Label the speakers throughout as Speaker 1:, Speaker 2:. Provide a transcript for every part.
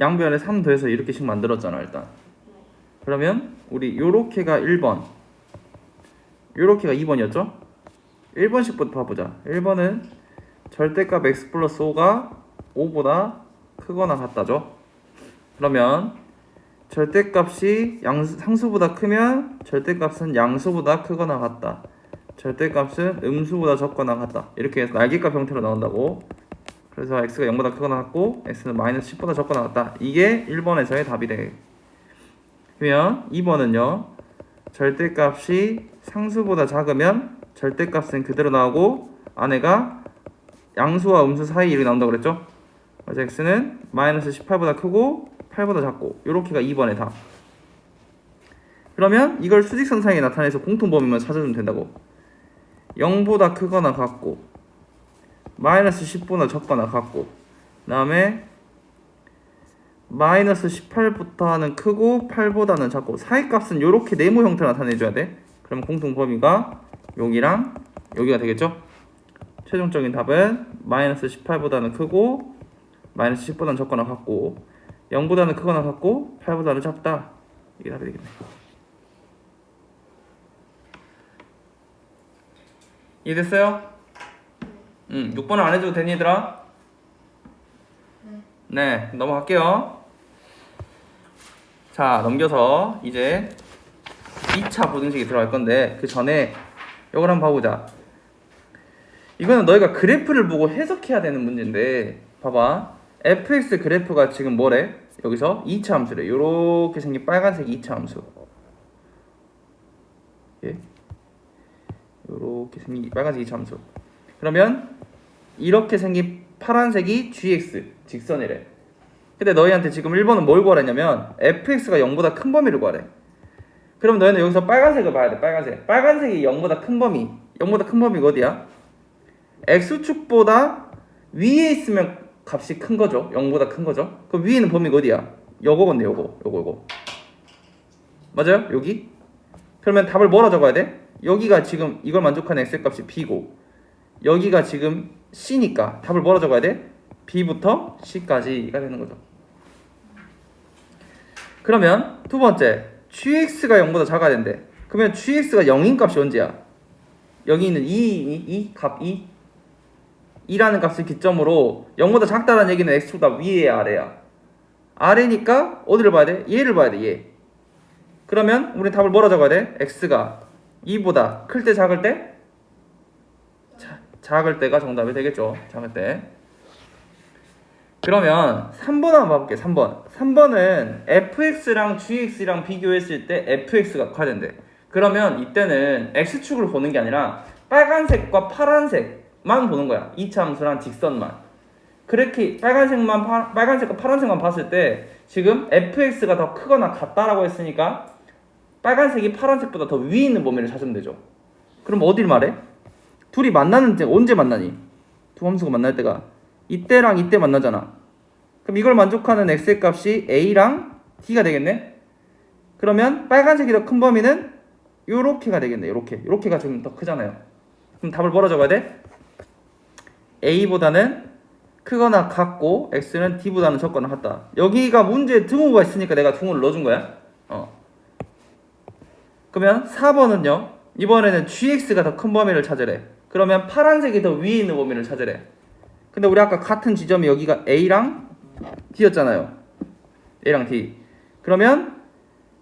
Speaker 1: 양변에 3 더해서 이렇게씩 만들었잖아 일단. 그러면 우리 요렇게가 1번, 요렇게가 2번이었죠? 1번씩부터 봐보자. 1번은 절대값 x 플러스 5가 5보다 크거나 같다죠. 그러면 절대값이 상수보다 크면 절대값은 양수보다 크거나 같다. 절대값은 음수보다 적거나 같다. 이렇게 해서 날개값 형태로 나온다고. 그래서 x가 0보다 크거나 같고 x는 마이너스 10보다 적거나 같다. 이게 1번에서의 답이 돼. 그러면 2번은요. 절대값이 상수보다 작으면 절대값은 그대로 나오고 안에가 양수와 음수 사이 이렇게 나온다고 그랬죠? 그래서 x는 마이너스 18보다 크고 8보다 작고 요렇게가 2번의 답. 그러면 이걸 수직선상에 나타내서 공통범위만 찾아주면 된다고. 0보다 크거나 같고 마이너스 10보다 적거나 같고 그 다음에 마이너스 18보다는 크고 8보다는 작고 사이값은 요렇게 네모 형태로 나타내줘야 돼. 그러면 공통범위가 여기랑 여기가 되겠죠? 최종적인 답은 마이너스 18보다는 크고 마이너스 10보다는 적거나 같고 0보다는 크거나 같고 8보다는 작다. 이게 답이 되겠네. 이해됐어요? 6번은 안 해줘도 되니 얘들아? 네, 넘어갈게요. 자, 넘겨서 이제 2차 부등식이 들어갈 건데 그 전에 이걸 한번 봐보자. 이거는 너희가 그래프를 보고 해석해야 되는 문제인데 봐봐. fx 그래프가 지금 뭐래? 여기서 2차 함수래. 요렇게 생긴 빨간색 2차 함수. 예? 요렇게 생긴 빨간색 2차 함수. 그러면 이렇게 생긴 파란색이 gx 직선이래. 근데 너희한테 지금 1번은 뭘 구하랬냐면 fx가 0보다 큰 범위를 구하래. 그럼 너희는 여기서 빨간색을 봐야 돼. 빨간색이 0보다 큰 범위. 0보다 큰 범위가 어디야? x축보다 위에 있으면 값이 큰 거죠. 0보다 큰 거죠. 그럼 위에 있는 범위가 어디야? 요거건데 요거. 맞아요? 여기? 그러면 답을 뭐라 적어야 돼? 여기가 지금 이걸 만족하는 x값이 b고 여기가 지금 c니까 답을 뭐라 적어야 돼? b부터 c까지가 되는 거죠. 그러면 두 번째 gx가 0보다 작아야 된대. 그러면 gx가 0인 값이 언제야? 여기 있는 값 2? 2라는 값을 기점으로 0보다 작다는 얘기는 x보다 위에야 아래야? 아래니까 어디를 봐야 돼? 얘를 봐야 돼. 얘. 그러면 우리는 답을 뭐라 적어야 돼? x가 2보다 클 때 작을 때? 작을 때가 정답이 되겠죠. 작을 때. 그러면 3번 한번 봐볼게. 3번은 fx랑 gx랑 비교했을 때 fx가 커진대. 그러면 이때는 x축을 보는 게 아니라 빨간색과 파란색만 보는 거야. 2차 함수랑 직선만. 그렇게 빨간색과 파란색만 봤을 때 지금 fx가 더 크거나 같다라고 했으니까 빨간색이 파란색보다 더 위에 있는 범위를 찾으면 되죠. 그럼 어딜 말해? 둘이 만나는 때 언제 만나니? 두 함수가 만날 때가 이때랑 이때 만나잖아. 그럼 이걸 만족하는 x의 값이 a랑 t가 되겠네? 그러면 빨간색이 더 큰 범위는 요렇게가 되겠네. 요렇게가 좀 더 크잖아요. 그럼 답을 뭐라 적어야 돼? a보다는 크거나 같고 x는 d보다는 적거나 같다. 여기가 문제에 등호가 있으니까 내가 등호를 넣어준 거야. 그러면 4번은요. 이번에는 gx가 더 큰 범위를 찾으래. 그러면 파란색이 더 위에 있는 범위를 찾으래. 근데 우리 아까 같은 지점이 여기가 a랑 d였잖아요. a랑 d. 그러면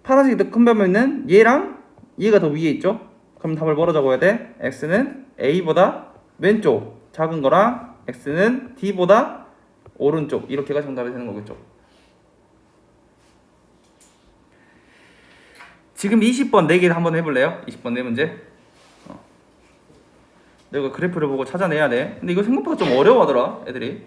Speaker 1: 파란색이 더 큰 범위는 얘랑 얘가 더 위에 있죠. 그럼 답을 뭐라 적어야 돼? x는 a보다 왼쪽 작은 거랑 x는 d보다 오른쪽 이렇게가 정답이 되는 거겠죠. 지금 20번 4개 한번 해볼래요? 20번 4문제. 내가 그래프를 보고 찾아내야 돼. 근데 이거 생각보다 좀 어려워하더라 애들이.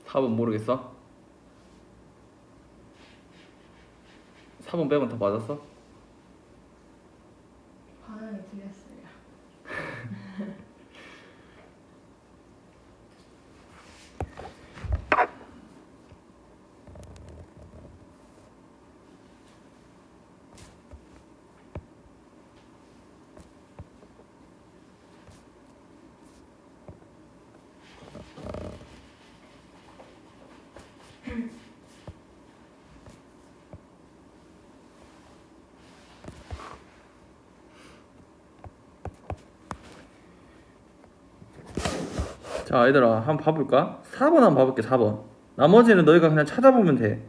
Speaker 1: 4번 모르겠어? 4번 빼면 다 맞았어?
Speaker 2: 반응이 틀렸어요.
Speaker 1: 자 얘들아 한번 봐볼까? 4번 한번 봐볼게. 4번 나머지는 너희가 그냥 찾아보면 돼.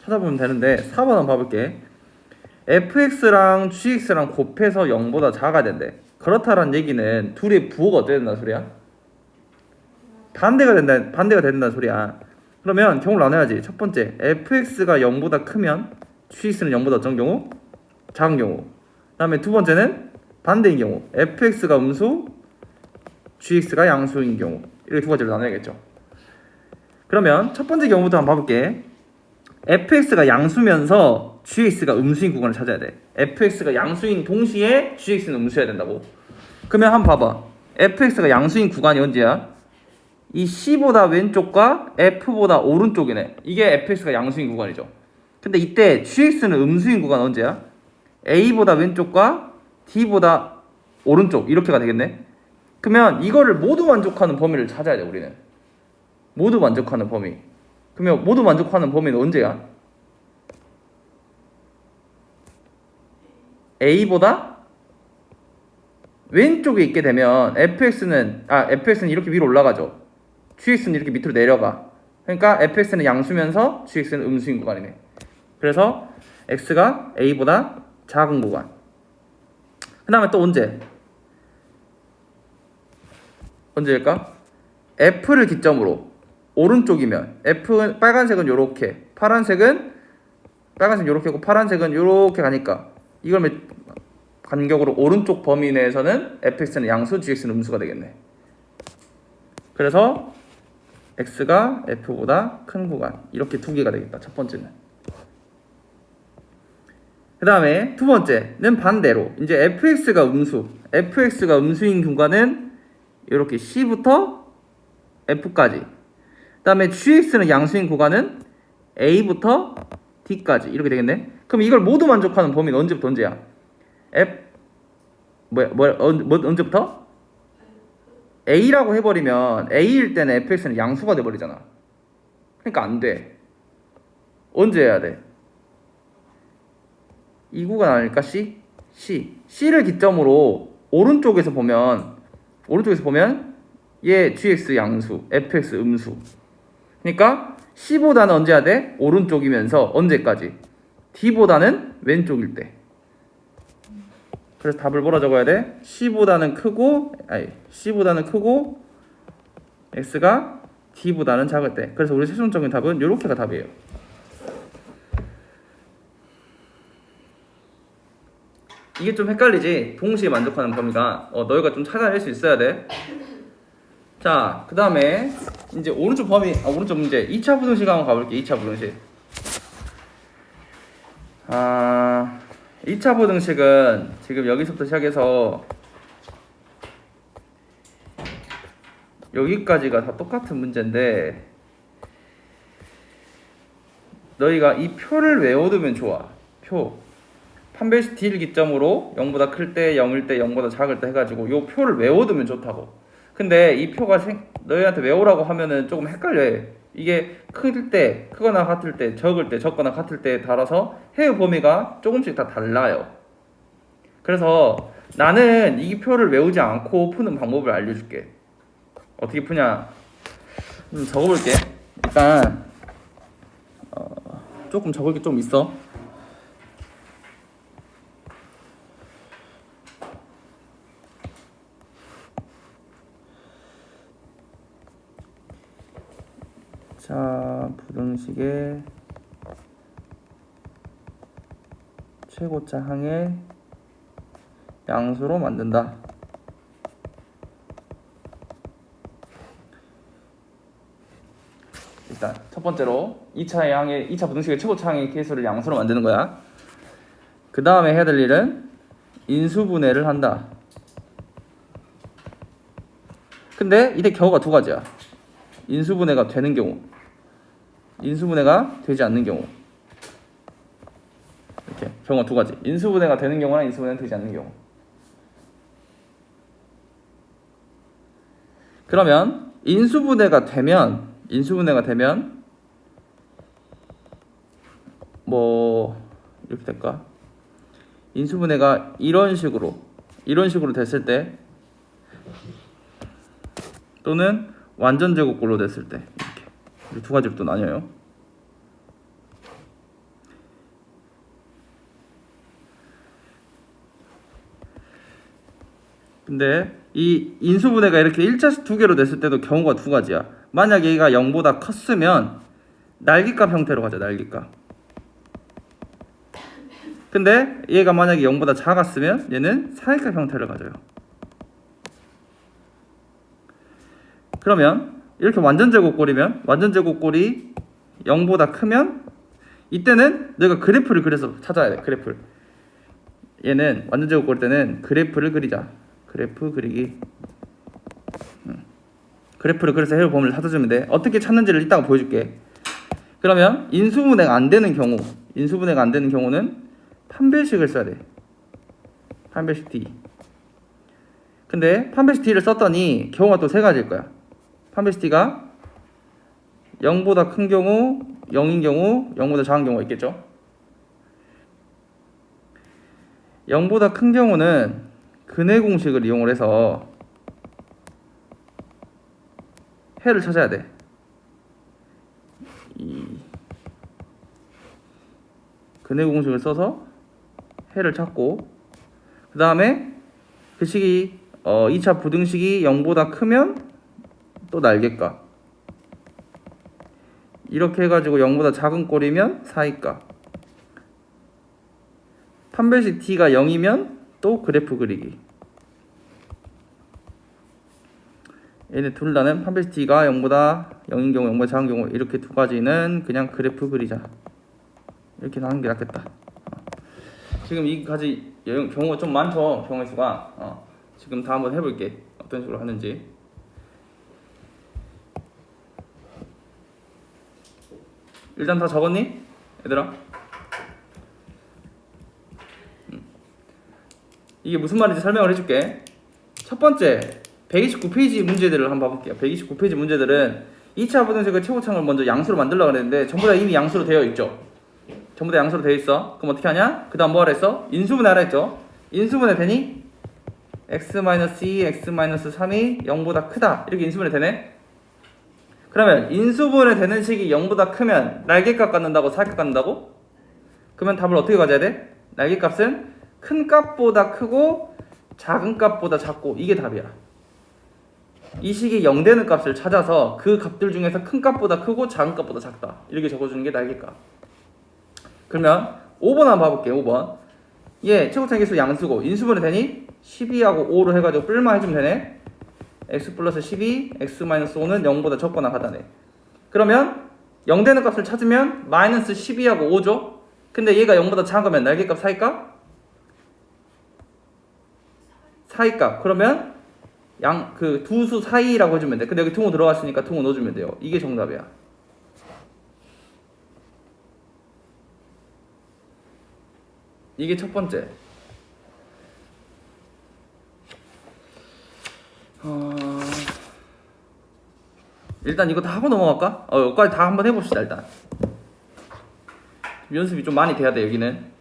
Speaker 1: 찾아보면 되는데 4번 한번 봐볼게. fx랑 gx랑 곱해서 0보다 작아야 된대. 그렇다란 얘기는 둘의 부호가 어떻게 된다는 소리야? 반대가 된다는 소리야. 그러면 경우를 나눠야지. 첫 번째 fx가 0보다 크면 gx는 0보다 어떤 경우? 작은 경우. 그 다음에 두 번째는 반대인 경우 fx가 음수 gx가 양수인 경우. 이렇게 두 가지로 나눠야겠죠. 그러면 첫 번째 경우부터 한번 봐볼게. fx가 양수면서 gx가 음수인 구간을 찾아야 돼. fx가 양수인 동시에 gx는 음수여야 된다고. 그러면 한번 봐봐. fx가 양수인 구간이 언제야? 이 c보다 왼쪽과 f보다 오른쪽이네. 이게 fx가 양수인 구간이죠. 근데 이때 gx는 음수인 구간 언제야? a보다 왼쪽과 d보다 오른쪽 이렇게가 되겠네. 그러면 이거를 모두 만족하는 범위를 찾아야 돼. 우리는 모두 만족하는 범위. 그러면 모두 만족하는 범위는 언제야? a보다 왼쪽에 있게 되면 fx는 이렇게 위로 올라가죠. gx는 이렇게 밑으로 내려가. 그러니까 fx는 양수면서 gx는 음수인 구간이네. 그래서 x가 a보다 작은 구간. 그 다음에 또 언제일까? f를 기점으로 오른쪽이면 f 빨간색은 요렇게, 빨간색은 요렇게고 파란색은 요렇게 가니까 이걸 간격으로 오른쪽 범위 내에서는 fx는 양수, gx는 음수가 되겠네. 그래서 x가 f보다 큰 구간 이렇게 두 개가 되겠다. 첫 번째는. 그 다음에 두 번째는 반대로 이제 fx가 음수인 구간은 이렇게 c부터 f까지. 그 다음에 gx는 양수인 구간은 a부터 d까지 이렇게 되겠네. 그럼 이걸 모두 만족하는 범위는 언제부터 언제야? 언제부터? a라고 해버리면 a일 때는 fx는 양수가 돼버리잖아. 그러니까 안 돼. 언제 해야 돼? 이 구간 아닐까? C를 기점으로 오른쪽에서 보면 얘 gx 양수, fx 음수. 그러니까 C보다는 언제 해야 돼? 오른쪽이면서 언제까지? D보다는 왼쪽일 때. 그래서 답을 뭐라 적어야 돼? C보다는 크고 X가 D보다는 작을 때. 그래서 우리 최종적인 답은 이렇게가 답이에요. 이게 좀 헷갈리지? 동시에 만족하는 범위가 너희가 좀 찾아낼 수 있어야 돼. 자, 그 다음에 이제 오른쪽 문제 2차 부등식 한번 가볼게. 2차 부등식. 2차 부등식은 지금 여기서부터 시작해서 여기까지가 다 똑같은 문제인데 너희가 이 표를 외워두면 좋아. 판별식 D를 기점으로 0보다 클 때, 0일 때, 0보다 작을 때 해가지고 이 표를 외워두면 좋다고. 근데 이 표가 너희한테 외우라고 하면은 조금 헷갈려. 이게 클 때, 크거나 같을 때, 적을 때, 적거나 같을 때에 따라서 해의 범위가 조금씩 다 달라요. 그래서 나는 이 표를 외우지 않고 푸는 방법을 알려줄게. 어떻게 푸냐? 적어볼게. 일단 조금 적을 게 좀 있어. 자, 부등식의 최고차 항의 양수로 만든다. 일단 첫 번째로 2차 부등식의 최고차항의 계수를 양수로 만드는 거야. 그 다음에 해야 될 일은 인수분해를 한다. 근데 이때 경우가 두 가지야. 인수분해가 되는 경우, 인수분해가 되지 않는 경우. 이렇게 경우가 두 가지. 인수분해가 되는 경우나 인수분해가 되지 않는 경우. 그러면 인수분해가 되면 뭐 이렇게 될까? 인수분해가 이런 식으로 됐을 때, 또는 완전 제곱꼴로 됐을 때, 이렇게 두 가지로 또 나뉘어요. 근데 이 인수분해가 이렇게 일자식 두 개로 됐을 때도 경우가 두 가지야. 만약 얘가 0보다 컸으면 날개값 형태로 가자. 날개값. 근데 얘가 만약에 0보다 작았으면 얘는 사이값 형태를 가져요. 그러면 이렇게 완전 제곱꼴이면, 완전 제곱꼴이 0보다 크면 이때는 내가 그래프를 그려서 찾아야 돼. 그래프를. 얘는 완전 제곱꼴 때는 그래프를 그리자. 그래프 그리기. 그래프를 그려서 해로 범위를 찾아주면 돼. 어떻게 찾는지를 이따가 보여줄게. 그러면 인수분해가 안 되는 경우는 판별식을 써야 돼. 판별식 D. 근데 판별식 D를 썼더니 경우가 또 세 가지일 거야. 판별식 D가 0보다 큰 경우, 0인 경우, 0보다 작은 경우가 있겠죠. 0보다 큰 경우는 근해 공식을 이용을 해서 해를 찾아야 돼. 이 근해 공식을 써서 해를 찾고, 그 다음에 그 식이 2차 부등식이 0보다 크면 또 날개값, 이렇게 해가지고 0보다 작은 꼴이면 사이값, 판별식 T가 0이면 또 그래프 그리기. 얘네 둘 다는 판별식 T가 0보다 0인 경우, 0보다 작은 경우, 이렇게 두 가지는 그냥 그래프 그리자. 이렇게 하는 게 낫겠다. 지금 이 가지 경우가 좀 많죠. 경우의 수가. 지금 다 한번 해볼게. 어떤 식으로 하는지. 일단 다 적었니? 얘들아? 이게 무슨 말인지 설명을 해줄게. 첫 번째 129페이지 문제들을 한번 봐볼게요. 129페이지 문제들은 2차 부등식의 최고차항을 먼저 양수로 만들려고 했는데 전부 다 이미 양수로 되어 있죠. 전부 다 양수로 되어 있어. 그럼 어떻게 하냐? 그 다음 뭐 하라 했어? 인수분해 하라 했죠. 인수분해 되니? x-2, x-3이 0보다 크다. 이렇게 인수분해 되네. 그러면 인수분해 되는 식이 0보다 크면 날개값 갖는다고 사이값 갖는다고? 그러면 답을 어떻게 가져야 돼? 날개값은 큰 값보다 크고 작은 값보다 작고, 이게 답이야. 이 식이 0 되는 값을 찾아서 그 값들 중에서 큰 값보다 크고 작은 값보다 작다, 이렇게 적어주는 게 날개값. 그러면 5번 한번 봐볼게요. 5번. 얘 최고차항 계수 양수고 인수분해 되니? 12하고 5로 해가지고 뿔만 해주면 되네. x 플러스 12, x 마이너스 5는 0보다 적거나 같다네. 그러면 0 되는 값을 찾으면 마이너스 12하고 5죠. 근데 얘가 0보다 작으면 날개값 사이값? 사이값. 그러면 그 두 수 사이라고 해주면 돼. 근데 여기 등호 들어갔으니까 등호 넣어주면 돼요. 이게 정답이야. 이게 첫 번째. 일단 이거 다 하고 넘어갈까? 여기까지 다 한번 해봅시다. 일단 연습이 좀 많이 돼야 돼. 여기는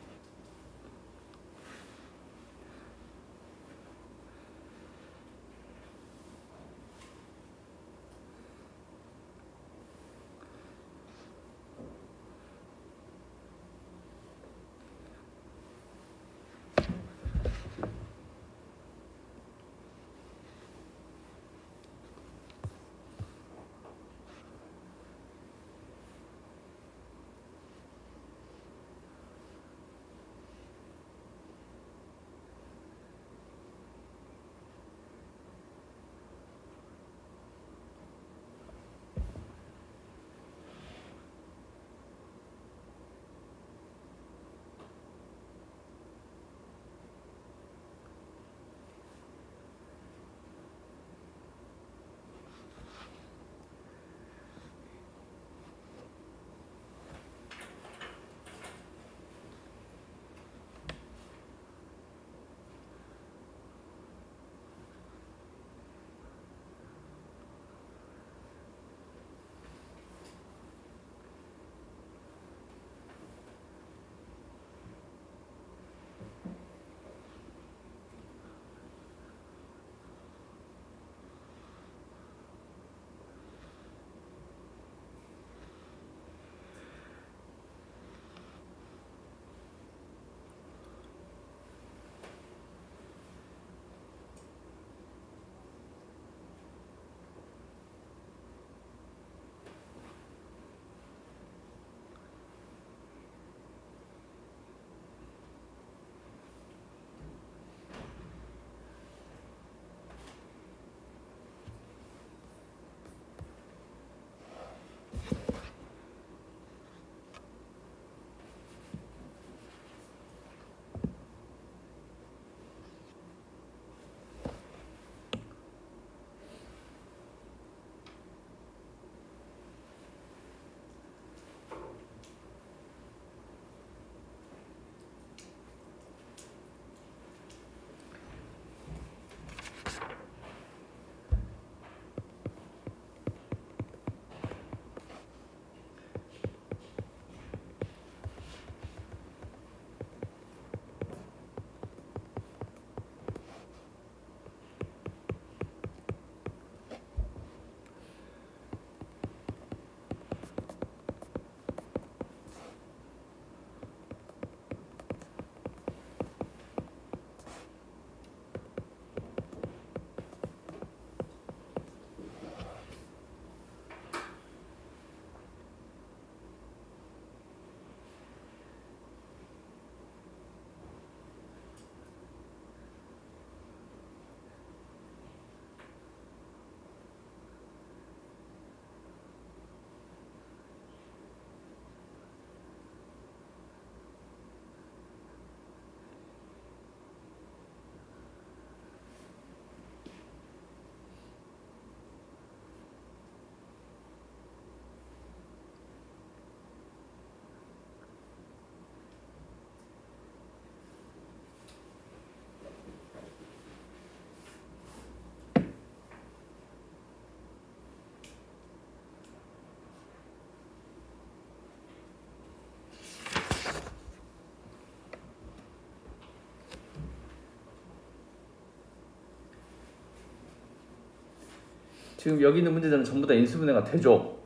Speaker 1: 지금 여기 있는 문제들은 전부 다 인수분해가 되죠.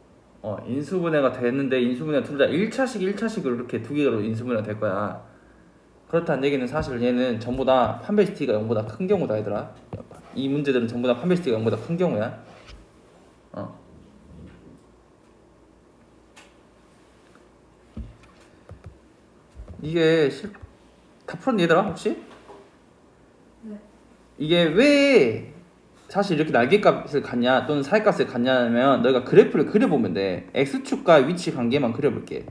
Speaker 1: 인수분해가 되는데 인수분해가 둘 다 1차식으로 이렇게 두 개로 인수분해가 될 거야. 그렇다는 얘기는 사실 얘는 전부 다 판별시티가 0보다 큰 경우다 얘들아. 이 문제들은 전부 다 판별시티가 0보다 큰 경우야. 이게 다 풀었니 얘들아 혹시?
Speaker 2: 네.
Speaker 1: 이게 왜 사실 이렇게 날개값을 갖냐 또는 사이값을 갖냐면 너희가 그래프를 그려보면 돼. x축과 위치 관계만 그려볼게.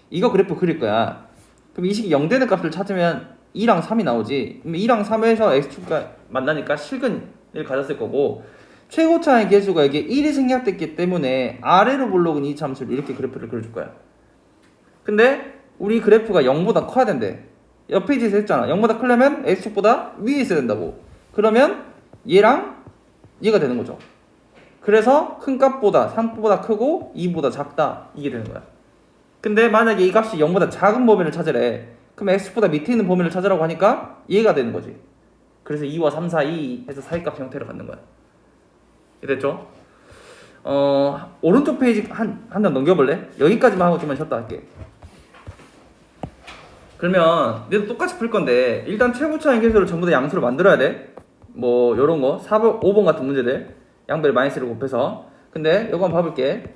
Speaker 1: 이거 그래프 그릴 거야. 그럼 이 식이 0 되는 값을 찾으면 2랑 3이 나오지. 그럼 2랑 3에서 x축과 만나니까 실근을 가졌을 거고 최고차의 계수가 이게 1이 생략됐기 때문에 아래로 볼록은 이 함수를 이렇게 그래프를 그려줄 거야. 근데 우리 그래프가 0보다 커야 된대. 옆 페이지에서 했잖아. 0보다 크려면 x축보다 위에 있어야 된다고. 그러면 얘랑 얘가 되는 거죠. 그래서 큰 값보다 3보다 크고 2보다 작다. 이게 되는 거야. 근데 만약에 이 값이 0보다 작은 범위를 찾으래. 그럼 x축보다 밑에 있는 범위를 찾으라고 하니까 얘가 되는 거지. 그래서 2와 3 사이 해서 사이값 형태를 갖는 거야. 됐죠? 오른쪽 페이지 한 단 넘겨볼래? 여기까지만 하고 좀만 쉬었다 할게. 그러면 얘도 똑같이 풀 건데 일단 최고차의 계수를 전부 다 양수로 만들어야 돼. 뭐 요런 거 4번, 5번 같은 문제들 양변에 마이너스를 곱해서. 근데 요거 한번 봐볼게.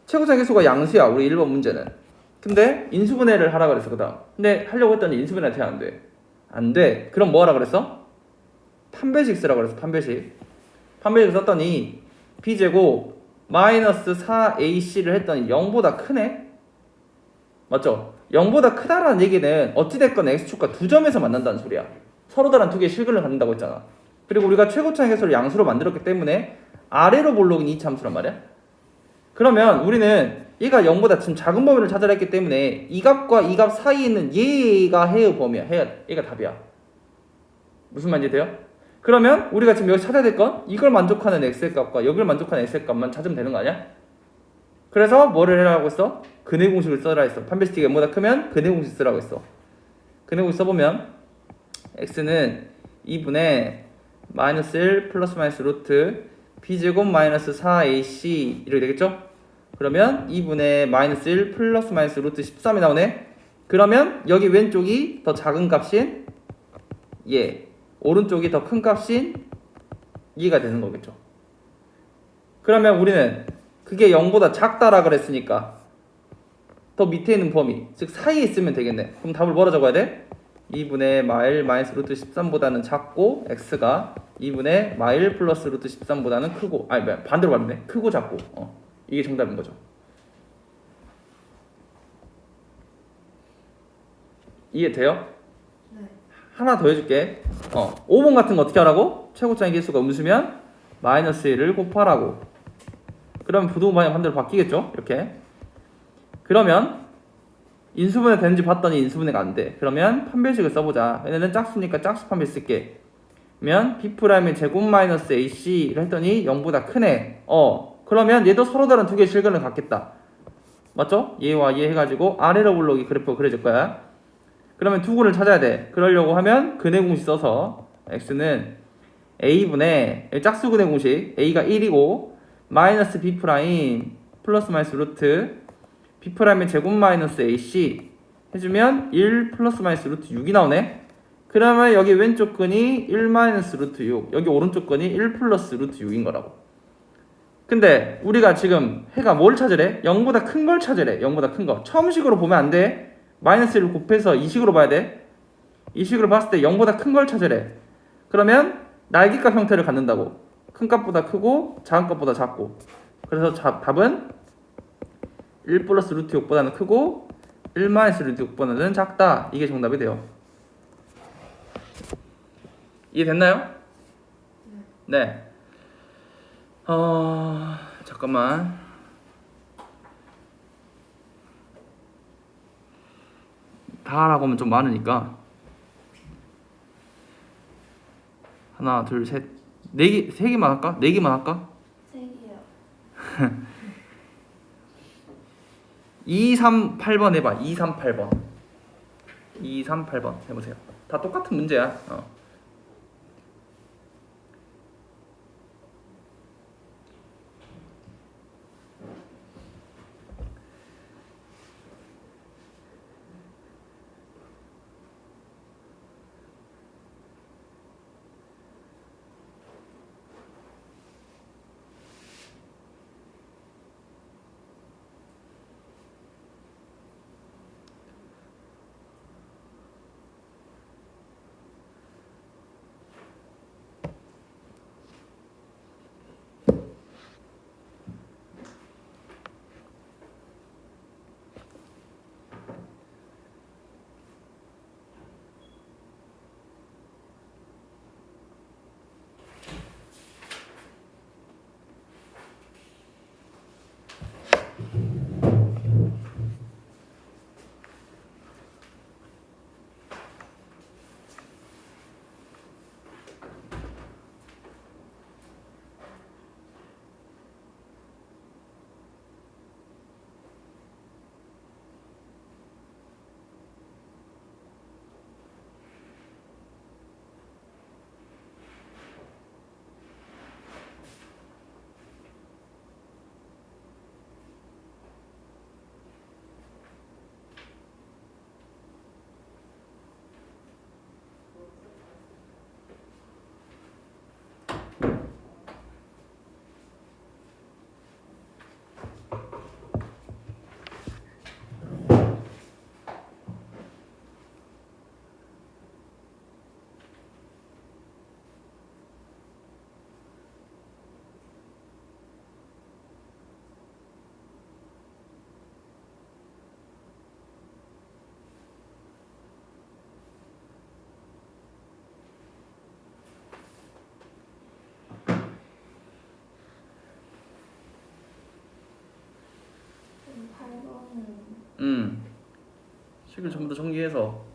Speaker 1: 최고차의 계수가 양수야 우리 1번 문제는. 근데 인수분해를 하라 그랬어 그다음. 근데 하려고 했더니 인수분해가 안 돼. 안 돼. 그럼 뭐 하라 그랬어? 판별식 쓰라고 그랬어. 판별식 썼더니 b제곱 마이너스 4ac를 했더니 0보다 크네. 맞죠? 0보다 크다라는 얘기는 어찌됐건 x축과 두 점에서 만난다는 소리야. 서로 다른 두 개의 실근을 갖는다고 했잖아. 그리고 우리가 최고차의 계수를 양수로 만들었기 때문에 아래로 볼록인 이 함수란 말이야. 그러면 우리는 얘가 0보다 지금 작은 범위를 찾으라 했기 때문에 이 값과 이 값 사이에 있는 얘가 해의 범위야. 얘가 답이야. 무슨 말인지 돼요? 그러면 우리가 지금 여기 찾아야 될 건 이걸 만족하는 x의 값과 여기를 만족하는 x의 값만 찾으면 되는 거 아니야? 그래서 뭐를 해라고 했어? 근해 공식을 써라 했어. 판별시티가 0보다 크면 근해 공식 쓰라고 했어. 근해 공식 써보면 x는 2분의 마이너스 1 플러스 마이너스 루트 b제곱 마이너스 4ac 이렇게 되겠죠? 그러면 2분의 마이너스 1 플러스 마이너스 루트 13이 나오네. 그러면 여기 왼쪽이 더 작은 값인 얘, 오른쪽이 더 큰 값인 얘가 되는 거겠죠. 그러면 우리는 그게 0보다 작다라 그랬으니까 더 밑에 있는 범위, 즉 사이에 있으면 되겠네. 그럼 답을 뭐라 적어야 돼? 2분의 마일 마이너스 루트 13보다는 작고 x가 2분의 마일 플러스 루트 13보다는 크고, 아니 반대로 말했네. 크고 작고. 이게 정답인 거죠. 이해돼요?
Speaker 2: 네.
Speaker 1: 하나 더 해줄게. 5번 같은 거 어떻게 하라고? 최고차의 계수가 음수면 마이너스 1을 곱하라고. 그러면 부등호 방향 반대로 바뀌겠죠? 이렇게. 그러면 인수분해 되는지 봤더니 인수분해가 안 돼. 그러면 판별식을 써보자. 얘네는 짝수니까 짝수 판별 쓸게. 그러면 b'의 제곱 마이너스 ac를 했더니 0보다 크네. 그러면 얘도 서로 다른 두 개의 실근을 갖겠다. 맞죠? 얘와 얘 해가지고 아래로 볼록이 그래프가 그려질 거야. 그러면 두 군을 찾아야 돼. 그러려고 하면 근해 공식 써서 x는 a분의 짝수 근해 공식 a가 1이고 마이너스 b' 플러스 마이너스 루트 b'의 제곱 마이너스 ac 해주면 1 플러스 마이너스 루트 6이 나오네. 그러면 여기 왼쪽 근이 1 마이너스 루트 6, 여기 오른쪽 근이 1 플러스 루트 6인 거라고. 근데 우리가 지금 해가 뭘 찾으래? 0보다 큰 걸 찾으래. 0보다 큰 거. 처음식으로 보면 안 돼. 마이너스를 곱해서 이식으로 봐야 돼. 이식으로 봤을 때 0보다 큰 걸 찾으래. 그러면 날개값 형태를 갖는다고. 큰 값보다 크고 작은 값보다 작고. 그래서 답은 1 플러스 루트 6보다는 크고 1 마이너스 루트 6보다는 작다. 이게 정답이 돼요. 이해됐나요? 네. 잠깐만. 다 하라고 하면 좀 많으니까. 하나, 둘, 셋. 네 개, 세 개만 할까? 네 개만 할까?
Speaker 2: 3개요.
Speaker 1: 2, 3, 8번 해봐. 2, 3, 8번. 2, 3, 8번 해보세요. 다 똑같은 문제야. 식을 전부 다 정리해서.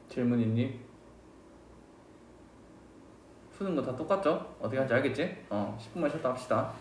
Speaker 1: 질문 있니? 푸는 거 다 똑같죠? 어떻게 할지 알겠지? 10분만 쉬었다 합시다.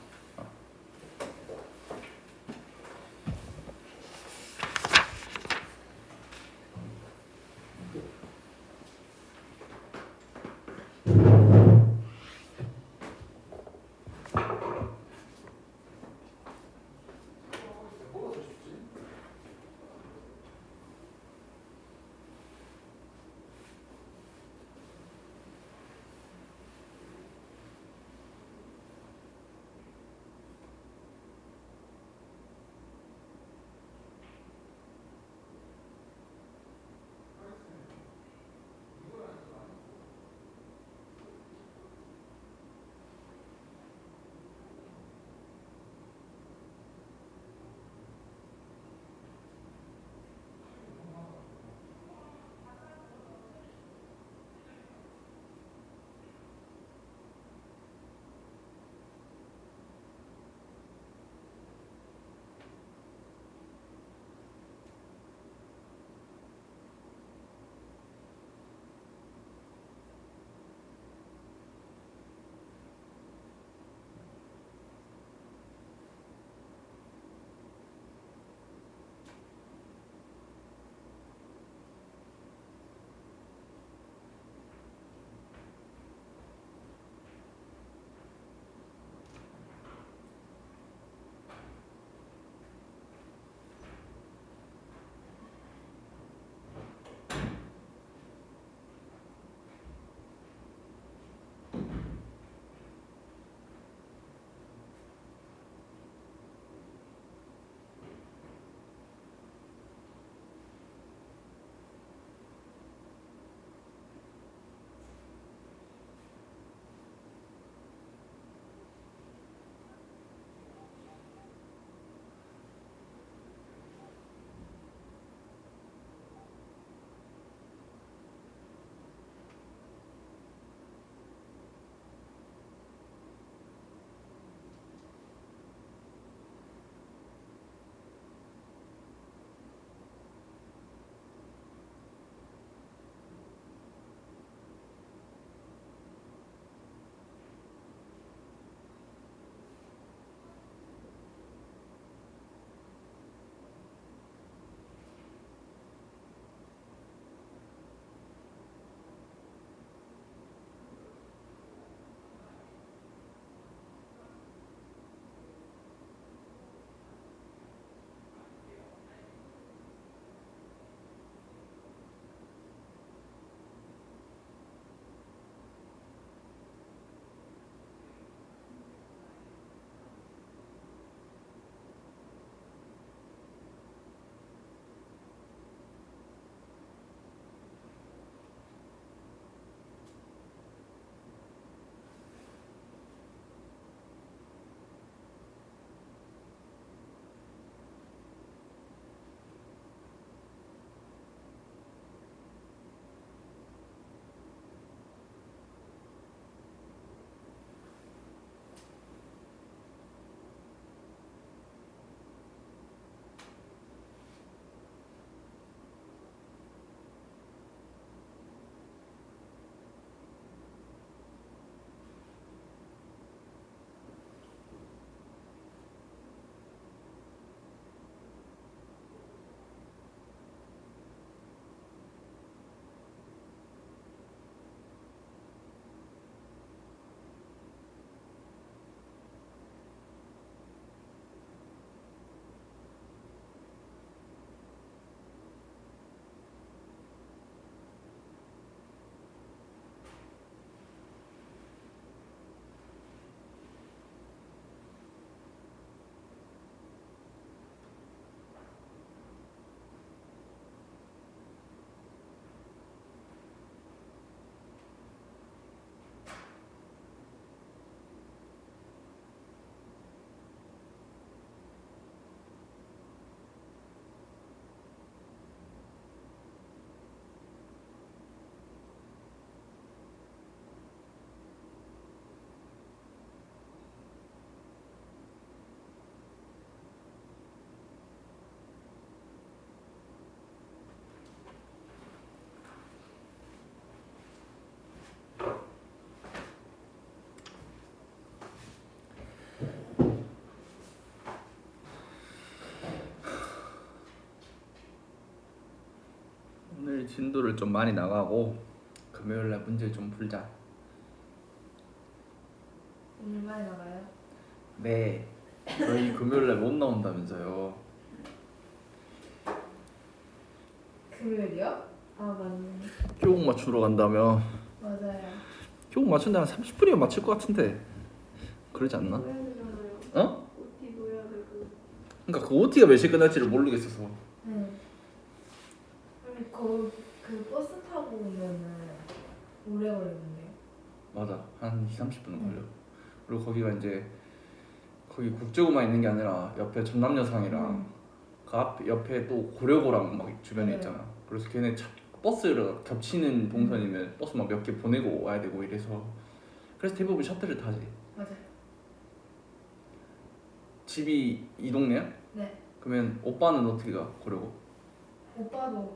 Speaker 1: 내일 진도를 좀 많이 나가고 금요일날 문제 좀 풀자.
Speaker 2: 오늘 많이 나가요?
Speaker 1: 네. 저희 금요일날 못 나온다면서요.
Speaker 2: 금요일이요? 아 맞네.
Speaker 1: 교복 맞추러 간다며.
Speaker 2: 맞아요.
Speaker 1: 교복 맞춘다 한 30분이면 맞출 것 같은데. 그러지 않나?
Speaker 2: 해야 되잖아요.
Speaker 1: 어?
Speaker 2: OT 넣어야 되고.
Speaker 1: 그러니까 그 OT가 몇 시에 끝날지를 모르겠어서.
Speaker 2: 네. 아니 그 버스 타고 오면은 오래 걸리는데요.
Speaker 1: 맞아. 한 2, 30분은 걸려. 그리고 거기가 이제 거기 국제고만 있는 게 아니라 옆에 전남여상이랑 그 앞 옆에 또 고려고랑 막 주변에
Speaker 2: 네.
Speaker 1: 있잖아. 그래서 걔네 버스를 겹치는 동선이면 버스 막 몇 개 보내고 와야 되고 이래서 그래서 대부분 셔틀을 타지.
Speaker 2: 맞아요.
Speaker 1: 집이 이 동네야?
Speaker 2: 네.
Speaker 1: 그러면 오빠는 어떻게 가? 고려고?
Speaker 2: 오빠는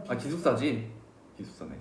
Speaker 1: 아 기숙사지? 기숙사네.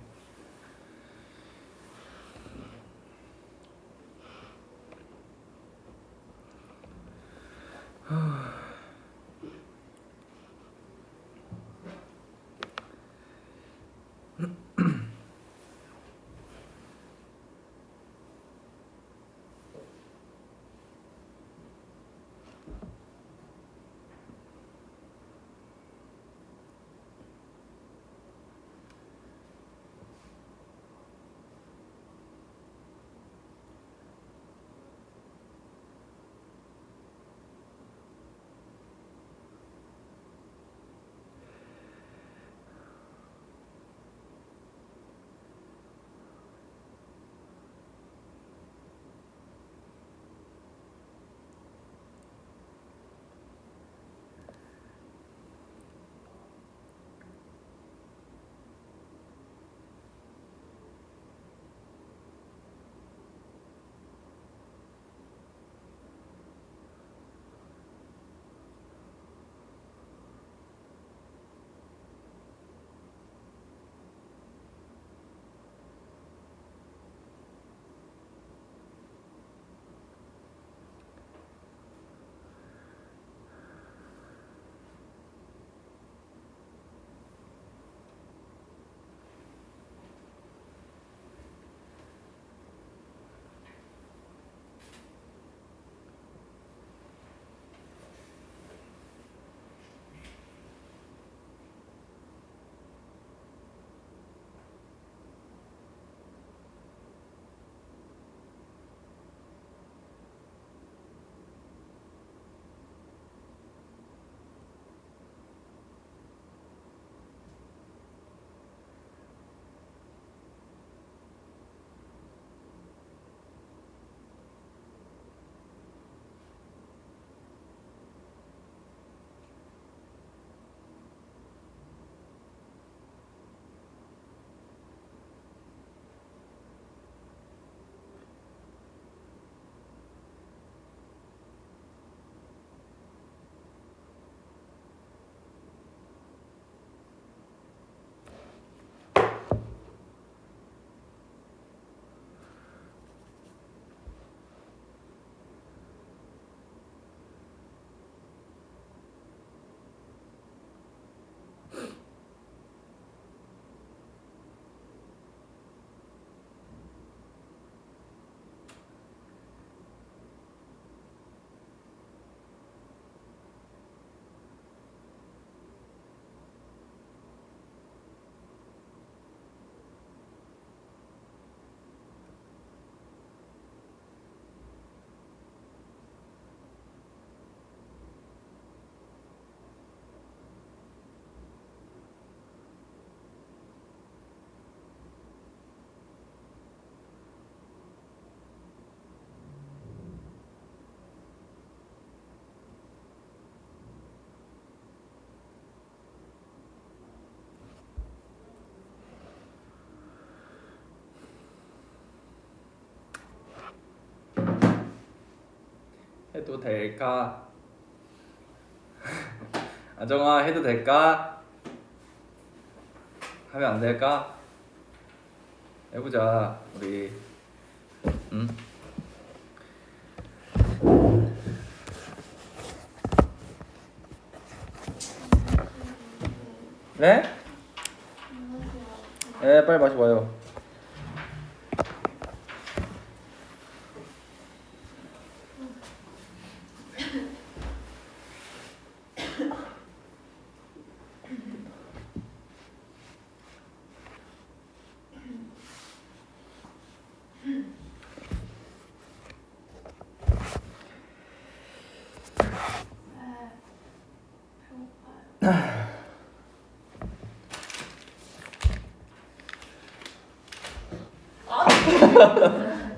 Speaker 1: 해도 될까? 아정아 해도 될까? 하면 안 될까? 해보자 우리. 응? 네? 네, 빨리 마시고 와요.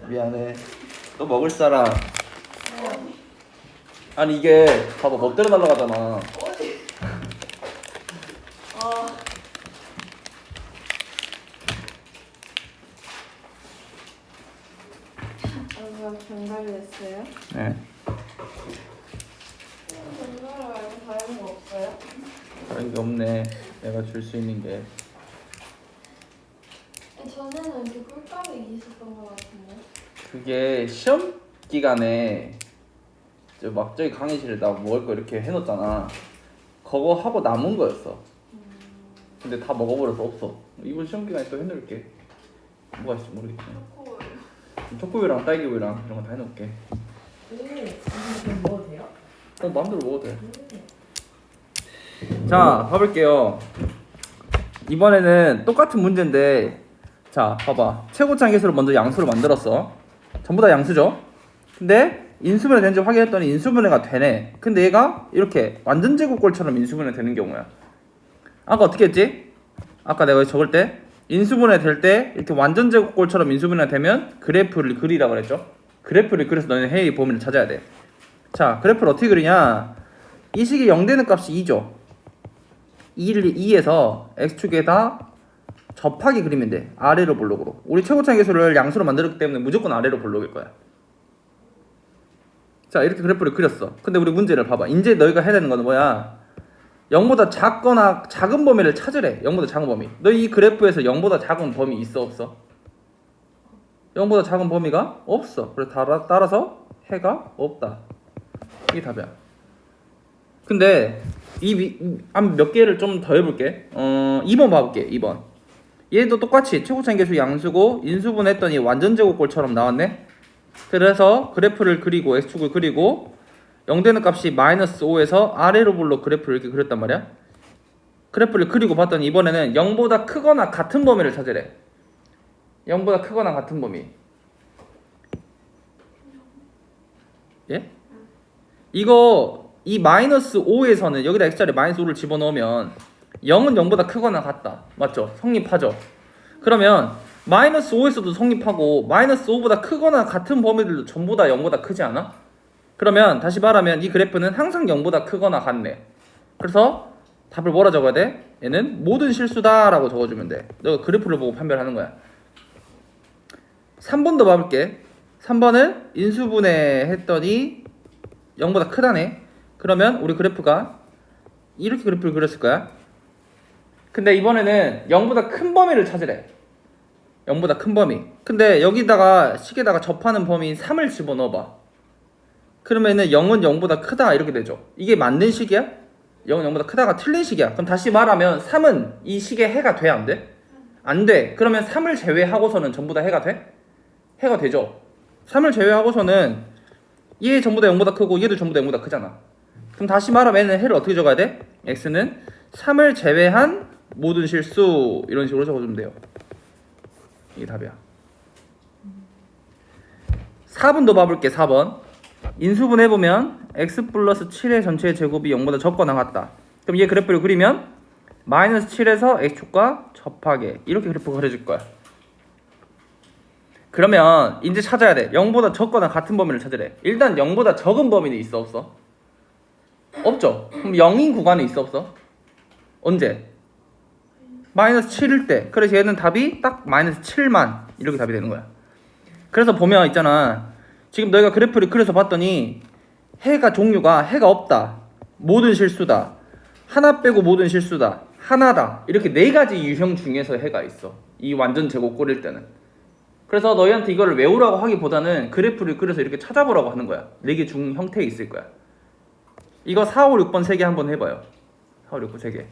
Speaker 1: 미안해. 또 먹을 사람. 아니 이게 봐봐 멋대로 날아가잖아.
Speaker 2: 어디? 아. 아까 병갈이 됐어요?
Speaker 1: 네.
Speaker 2: 병갈 말고 다른 거 없어요?
Speaker 1: 다른 게 없네. 내가 줄 수 있는 게.
Speaker 2: 전에는 이렇게 꿀감이 있었던 것 같은데.
Speaker 1: 그게 시험 기간에 막 저기 강의실에 나 먹을 거 이렇게 해놓잖아. 그거 하고 남은 거였어. 근데 다 먹어버려서 없어. 이번 시험 기간에 또 해놓을게. 뭐가 있을지 모르겠지. 초코우유랑 딸기우유랑 이런 거 다 해놓을게.
Speaker 2: 오, 이거 먹어도 돼요?
Speaker 1: 마음대로 먹어도 돼. 자, 봐볼게요. 이번에는 똑같은 문제인데, 자, 봐봐. 최고차항 계수를 먼저 양수로 만들었어. 전부 다 양수죠? 근데 인수분해 된지 확인했더니 인수분해가 되네. 근데 얘가 이렇게 완전 제곱꼴처럼 인수분해 되는 경우야. 아까 어떻게 했지? 아까 내가 적을 때 인수분해 될 때 이렇게 완전 제곱꼴처럼 인수분해 되면 그래프를 그리라 그랬죠? 그래프를 그려서 너네 회의 범위를 찾아야 돼. 자, 그래프를 어떻게 그리냐? 이 식이 0 되는 값이 2죠. 2에서 x축에다 접하기 그리면 돼. 아래로 볼록으로. 우리 최고차항 계수를 양수로 만들었기 때문에 무조건 아래로 볼록일 거야. 자, 이렇게 그래프를 그렸어. 근데 우리 문제를 봐봐. 이제 너희가 해야 되는 건 뭐야? 0보다 작거나 작은 범위를 찾으래. 0보다 작은 범위. 너 이 그래프에서 0보다 작은 범위 있어 없어? 0보다 작은 범위가 없어. 그래서 따라서 해가 없다. 이게 답이야. 근데 몇 개를 좀 더 해볼게. 2번 봐볼게. 2번. 얘도 똑같이 최고차항 계수 양수고 인수분해했더니 완전 제곱꼴처럼 나왔네. 그래서 그래프를 그리고 x축을 그리고 0 되는 값이 -5에서 아래로 볼록 그래프를 이렇게 그렸단 말이야. 그래프를 그리고 봤더니 이번에는 0보다 크거나 같은 범위를 찾으래. 0보다 크거나 같은 범위. 예? 이거 이 -5에서는 여기다 x자리에 -5를 집어넣으면 0은 0보다 크거나 같다. 맞죠? 성립하죠? 그러면 -5에서도 성립하고 -5보다 크거나 같은 범위들도 전부 다 0보다 크지 않아? 그러면 다시 말하면 이 그래프는 항상 0보다 크거나 같네. 그래서 답을 뭐라 적어야 돼? 얘는 모든 실수다 라고 적어주면 돼. 너가 그래프를 보고 판별하는 거야. 3번도 봐볼게. 3번은 인수분해 했더니 0보다 크다네. 그러면 우리 그래프가 이렇게 그래프를 그렸을 거야. 근데 이번에는 0보다 큰 범위를 찾으래. 0보다 큰 범위. 근데 여기다가 식에다가 접하는 범위인 3을 집어넣어봐. 그러면은 0은 0보다 크다 이렇게 되죠. 이게 맞는 식이야? 0은 0보다 크다가 틀린 식이야. 그럼 다시 말하면 3은 이 식의 해가 돼? 안 돼? 안 돼. 그러면 3을 제외하고서는 전부 다 해가 돼? 해가 되죠. 3을 제외하고서는 얘 전부 다 0보다 크고 얘도 전부 다 0보다 크잖아. 그럼 다시 말하면 얘는 해를 어떻게 적어야 돼? x는 3을 제외한 모든 실수 이런 식으로 적어주면 돼요. 이게 답이야. 4번도 봐볼게. 4번 인수분해보면 x 플러스 7의 전체의 제곱이 0보다 적거나 같다. 그럼 얘 그래프를 그리면 -7에서 x축과 접하게 이렇게 그래프 그려줄 거야. 그러면 이제 찾아야 돼. 0보다 적거나 같은 범위를 찾으래. 일단 0보다 적은 범위는 있어 없어? 없죠. 그럼 0인 구간은 있어 없어? 언제? -7일 때. 그래서 얘는 답이 딱 -7만 이렇게 답이 되는 거야. 그래서 보면 있잖아. 지금 너희가 그래프를 그려서 봤더니 해가 종류가 해가 없다, 모든 실수다, 하나 빼고 모든 실수다, 하나다, 이렇게 네 가지 유형 중에서 해가 있어. 이 완전 제곱 꼴일 때는. 그래서 너희한테 이거를 외우라고 하기보다는 그래프를 그려서 이렇게 찾아보라고 하는 거야. 네 개 중 형태에 있을 거야. 이거 4, 5, 6번 3개 한번 해봐요. 4, 5, 6번 3개.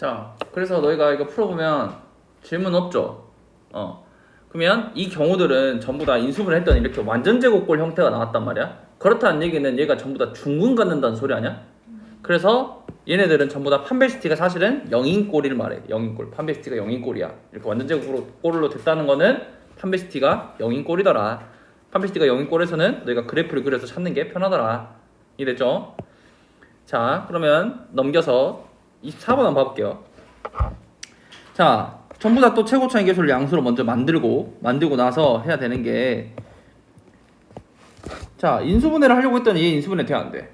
Speaker 1: 자, 그래서 너희가 이거 풀어보면 질문 없죠? 그러면 이 경우들은 전부 다 인수분해 했더니 이렇게 완전 제곱꼴 형태가 나왔단 말이야. 그렇다는 얘기는 얘가 전부 다 중근 갖는다는 소리 아니야? 그래서 얘네들은 전부 다 판별시티가 사실은 0인꼴을 말해. 0인꼴. 판별시티가 0인꼴이야. 이렇게 완전 제곱꼴로 됐다는 거는 판별시티가 0인꼴이더라. 판별시티가 0인꼴에서는 너희가 그래프를 그려서 찾는 게 편하더라. 이해됐죠? 자, 그러면 넘겨서 24번 한번 봐볼게요. 자, 전부 다 또 최고차의 계수를 양수로 먼저 만들고 나서 해야 되는 게, 자, 인수분해를 하려고 했더니 얘 인수분해 돼, 안 돼?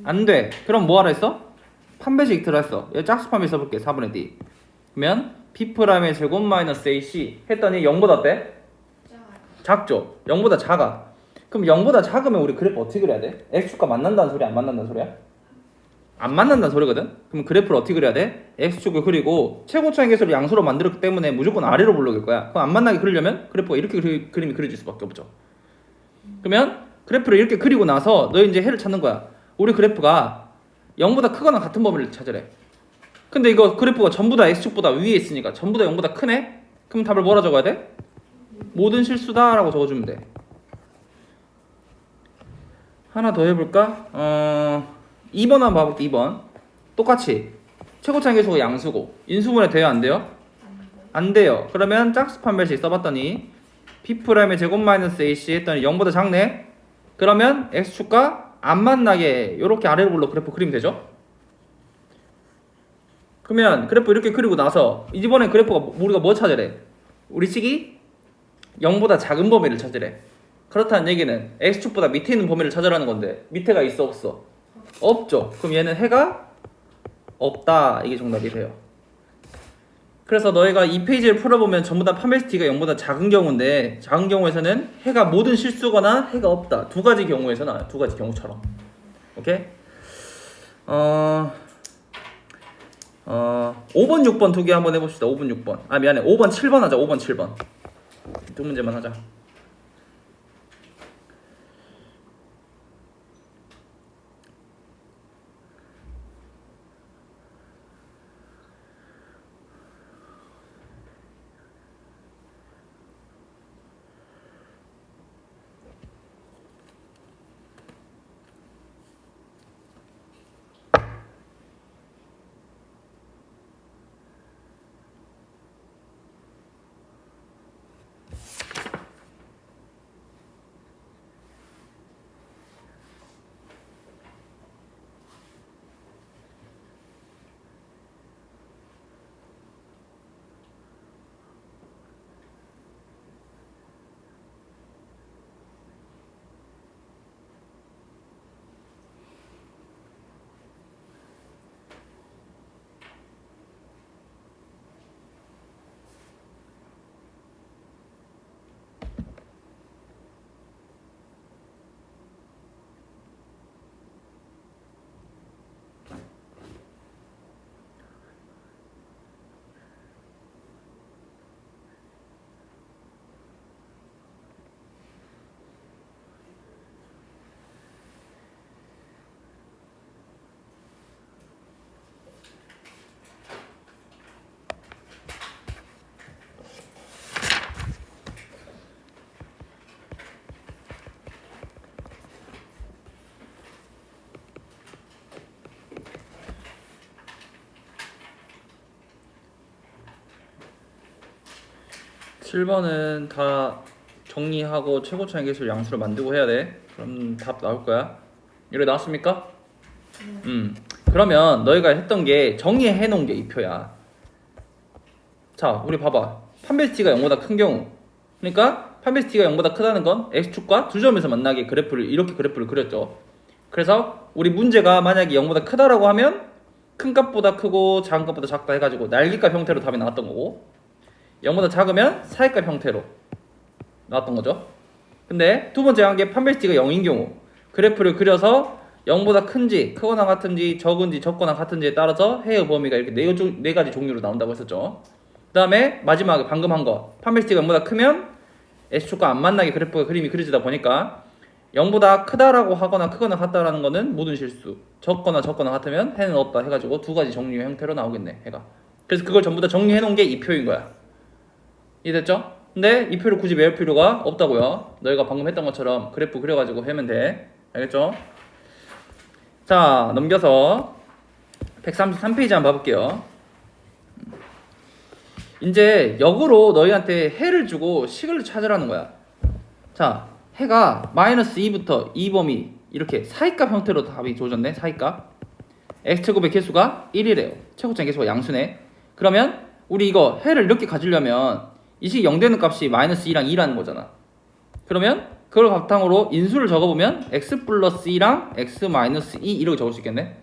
Speaker 1: 안 돼. 그럼 뭐 하라 했어? 판별식 들어 했어. 얘 짝수 판별 써볼게. 4분의 D. 그러면 P'의 제곱 마이너스 AC 했더니 0보다 어때? 작죠? 0보다 작아. 그럼 0보다 작으면 우리 그래프 어떻게 그려야 돼? X축과 만난다는 소리야? 안 만난다는 소리야? 안 만난다는 소리거든? 그럼 그래프를 어떻게 그려야 돼? X축을 그리고 최고차의 계수를 양수로 만들었기 때문에 무조건 아래로 불러올 거야. 그럼 안 만나게 그리려면 그래프가 이렇게 그림이 그려질 수밖에 없죠. 그러면 그래프를 이렇게 그리고 나서 너 이제 해를 찾는 거야. 우리 그래프가 0보다 크거나 같은 범위를 찾으래. 근데 이거 그래프가 전부 다 X축보다 위에 있으니까 전부 다 0보다 크네? 그럼 답을 뭐라 적어야 돼? 모든 실수다 라고 적어주면 돼. 하나 더 해볼까? 2번 한번 봐볼게. 2번 똑같이 최고차의 계수가 양수고 인수분해 돼요? 안 돼요? 안 돼요. 그러면 짝수 판별식 써봤더니 P'의 제곱 마이너스 AC 했더니 0보다 작네? 그러면 X축과 안 만나게 이렇게 아래로 불러 그래프 그리면 되죠? 그러면 그래프 이렇게 그리고 나서 이번에 그래프가 우리가 뭐 찾으래? 우리 식이 0보다 작은 범위를 찾으래. 그렇다는 얘기는 X축보다 밑에 있는 범위를 찾으라는 건데 밑에가 있어 없어? 없죠. 그럼 얘는 해가 없다. 이게 정답이 돼요. 그래서 너희가 이 페이지를 풀어보면 전부 다 판별시티가 0보다 작은 경우인데 작은 경우에서는 해가 모든 실수거나 해가 없다. 두 가지 경우에서 나와요. 두 가지 경우처럼. 오케이? 5번, 6번 두 개 한번 해봅시다. 5번, 6번. 아 미안해. 5번, 7번 하자. 5번, 7번. 두 문제만 하자. 칠 7번은 다 정리하고 최고차의 계수를 양수로 만들고 해야 돼. 그럼 답 나올 거야. 이래 나왔습니까? 그러면 너희가 했던 게 정리해 놓은 게 이 표야. 자, 우리 봐봐. 판별시티가 0보다 큰 경우. 그러니까 판별시티가 0보다 크다는 건 X축과 두 점에서 만나게 그래프를 이렇게 그래프를 그렸죠. 그래서 우리 문제가 만약에 0보다 크다라고 하면 큰 값보다 크고 작은 값보다 작다 해가지고 날개값 형태로 답이 나왔던 거고 0보다 작으면 사이값 형태로 나왔던 거죠. 근데 두 번째 한 게 판별시티가 0인 경우 그래프를 그려서 0보다 큰지 크거나 같은지 적은지 적거나 같은지에 따라서 해의 범위가 이렇게 네 가지 종류로 나온다고 했었죠. 그 다음에 마지막에 방금 한 거 판별시티가 0보다 크면 S축과 안 만나게 그래프가 그림이 그려지다 보니까 0보다 크다라고 하거나 크거나 같다라는 거는 모든 실수. 적거나 같으면 해는 없다 해가지고 두 가지 정리의 형태로 나오겠네 해가. 그래서 그걸 전부 다 정리해 놓은 게 이 표인 거야. 이해됐죠? 근데 이 표를 굳이 외울 필요가 없다고요. 너희가 방금 했던 것처럼 그래프 그려가지고 하면 돼. 알겠죠? 자, 넘겨서 133페이지 한번 봐볼게요. 이제 역으로 너희한테 해를 주고 식을 찾으라는 거야. 자, 해가 마이너스 2부터 2범위 이렇게 사이값 형태로 답이 주어졌네. 사이값. x제곱의 개수가 1이래요. 최고점 개수가 양수네. 그러면 우리 이거 해를 이렇게 가지려면 이 식이 0 되는 값이 마이너스 2랑 2라는 거잖아. 그러면 그걸 바탕으로 인수를 적어보면 x 플러스 2랑 x 마이너스 2 이렇게 적을 수 있겠네.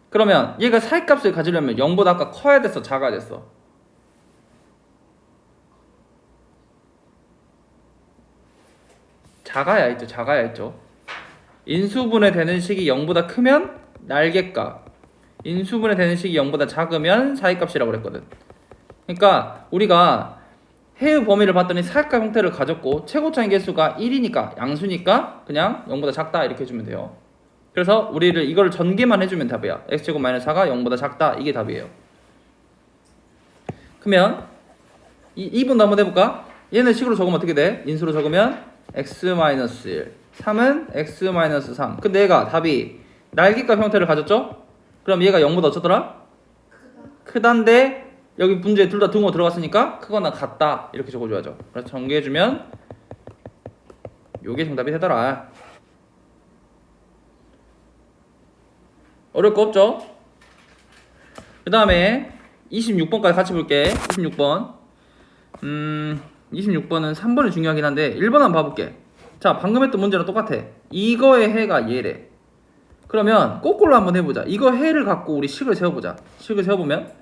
Speaker 1: 그러면 얘가 사이값을 가지려면 0보다 아까 커야 됐어, 작아야 됐어? 작아야 했죠. 인수분해 되는 식이 0보다 크면 날개값, 인수분해 되는 식이 0보다 작으면 사이값이라고 그랬거든. 그러니까 우리가 해의 범위를 봤더니 사이값 형태를 가졌고 최고차의 개수가 1이니까 양수니까 그냥 0보다 작다 이렇게 해주면 돼요. 그래서 우리를 이걸 전개만 해주면 답이야. x제곱 마이너스 4가 0보다 작다 이게 답이에요. 그러면 2분도 한번 해볼까? 얘는 식으로 적으면 어떻게 돼? 인수로 적으면 x-1 3은 x-3 근데 얘가 답이 날개값 형태를 가졌죠? 그럼 얘가 0보다 어쩌더라? 크단데 여기 문제에 둘 다 등호 들어갔으니까 크거나 같다 이렇게 적어줘야죠. 그래서 전개해주면 요게 정답이 되더라. 어려울 거 없죠? 그 다음에 26번까지 같이 볼게. 26번 26번은 3번이 중요하긴 한데 1번 한번 봐볼게. 자, 방금 했던 문제랑 똑같아. 이거의 해가 얘래. 그러면 거꾸로 한번 해보자. 이거 해를 갖고 우리 식을 세워보자. 식을 세워보면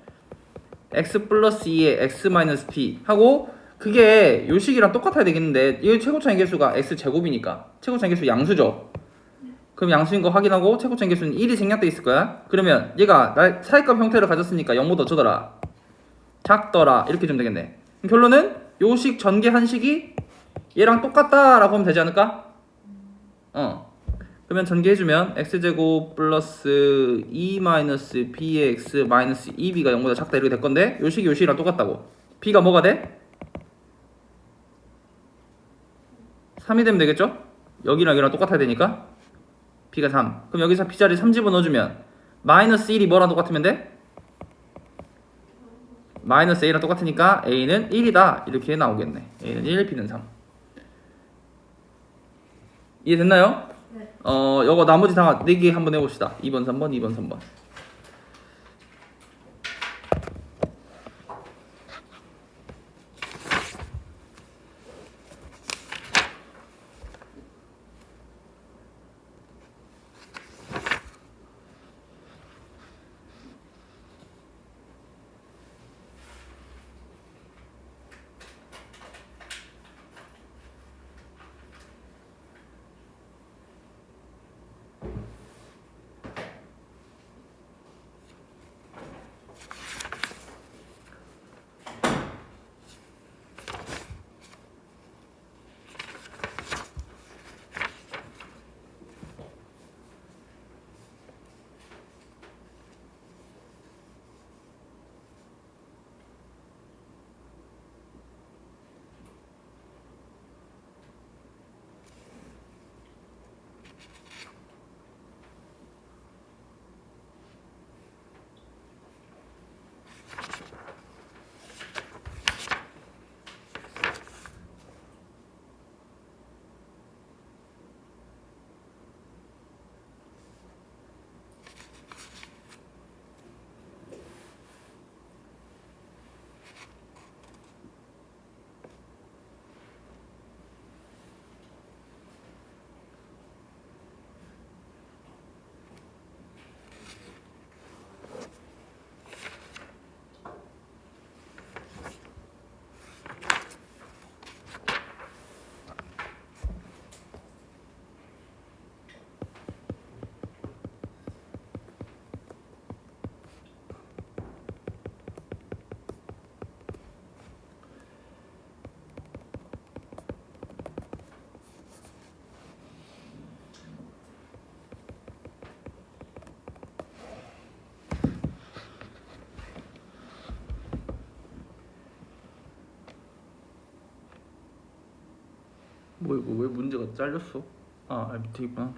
Speaker 1: x 플러스 2에 x 마이너스 b 하고 그게 요 식이랑 똑같아야 되겠는데 이 최고차의 개수가 x 제곱이니까 최고차의 개수 양수죠. 그럼 양수인 거 확인하고 최고차의 개수는 1이 생략돼 있을 거야. 그러면 얘가 사이값 형태를 가졌으니까 0보다 어쩌더라? 작더라. 이렇게 좀 되겠네. 결론은 요 식 전개한 식이 얘랑 똑같다라고 하면 되지 않을까? 그러면 전개해주면 x제곱 플러스 2 마이너스 b의 x 마이너스 2b가 0보다 작다 이렇게 될 건데 요 식이 요 식이랑 똑같다고. b가 뭐가 돼? 3이 되면 되겠죠? 여기랑 여기랑 똑같아야 되니까 b가 3. 그럼 여기서 b자리 3 집어넣어주면 마이너스 1이 뭐랑 똑같으면 돼? 마이너스 a랑 똑같으니까 a는 1이다 이렇게 나오겠네. a는 1, b는 3. 이해됐나요?
Speaker 2: 네.
Speaker 1: 요거 나머지 다 4개 한번 해봅시다. 2번, 3번, 2번, 3번. 뭐 이거 왜 문제가 잘렸어? 아 밑에 있구나.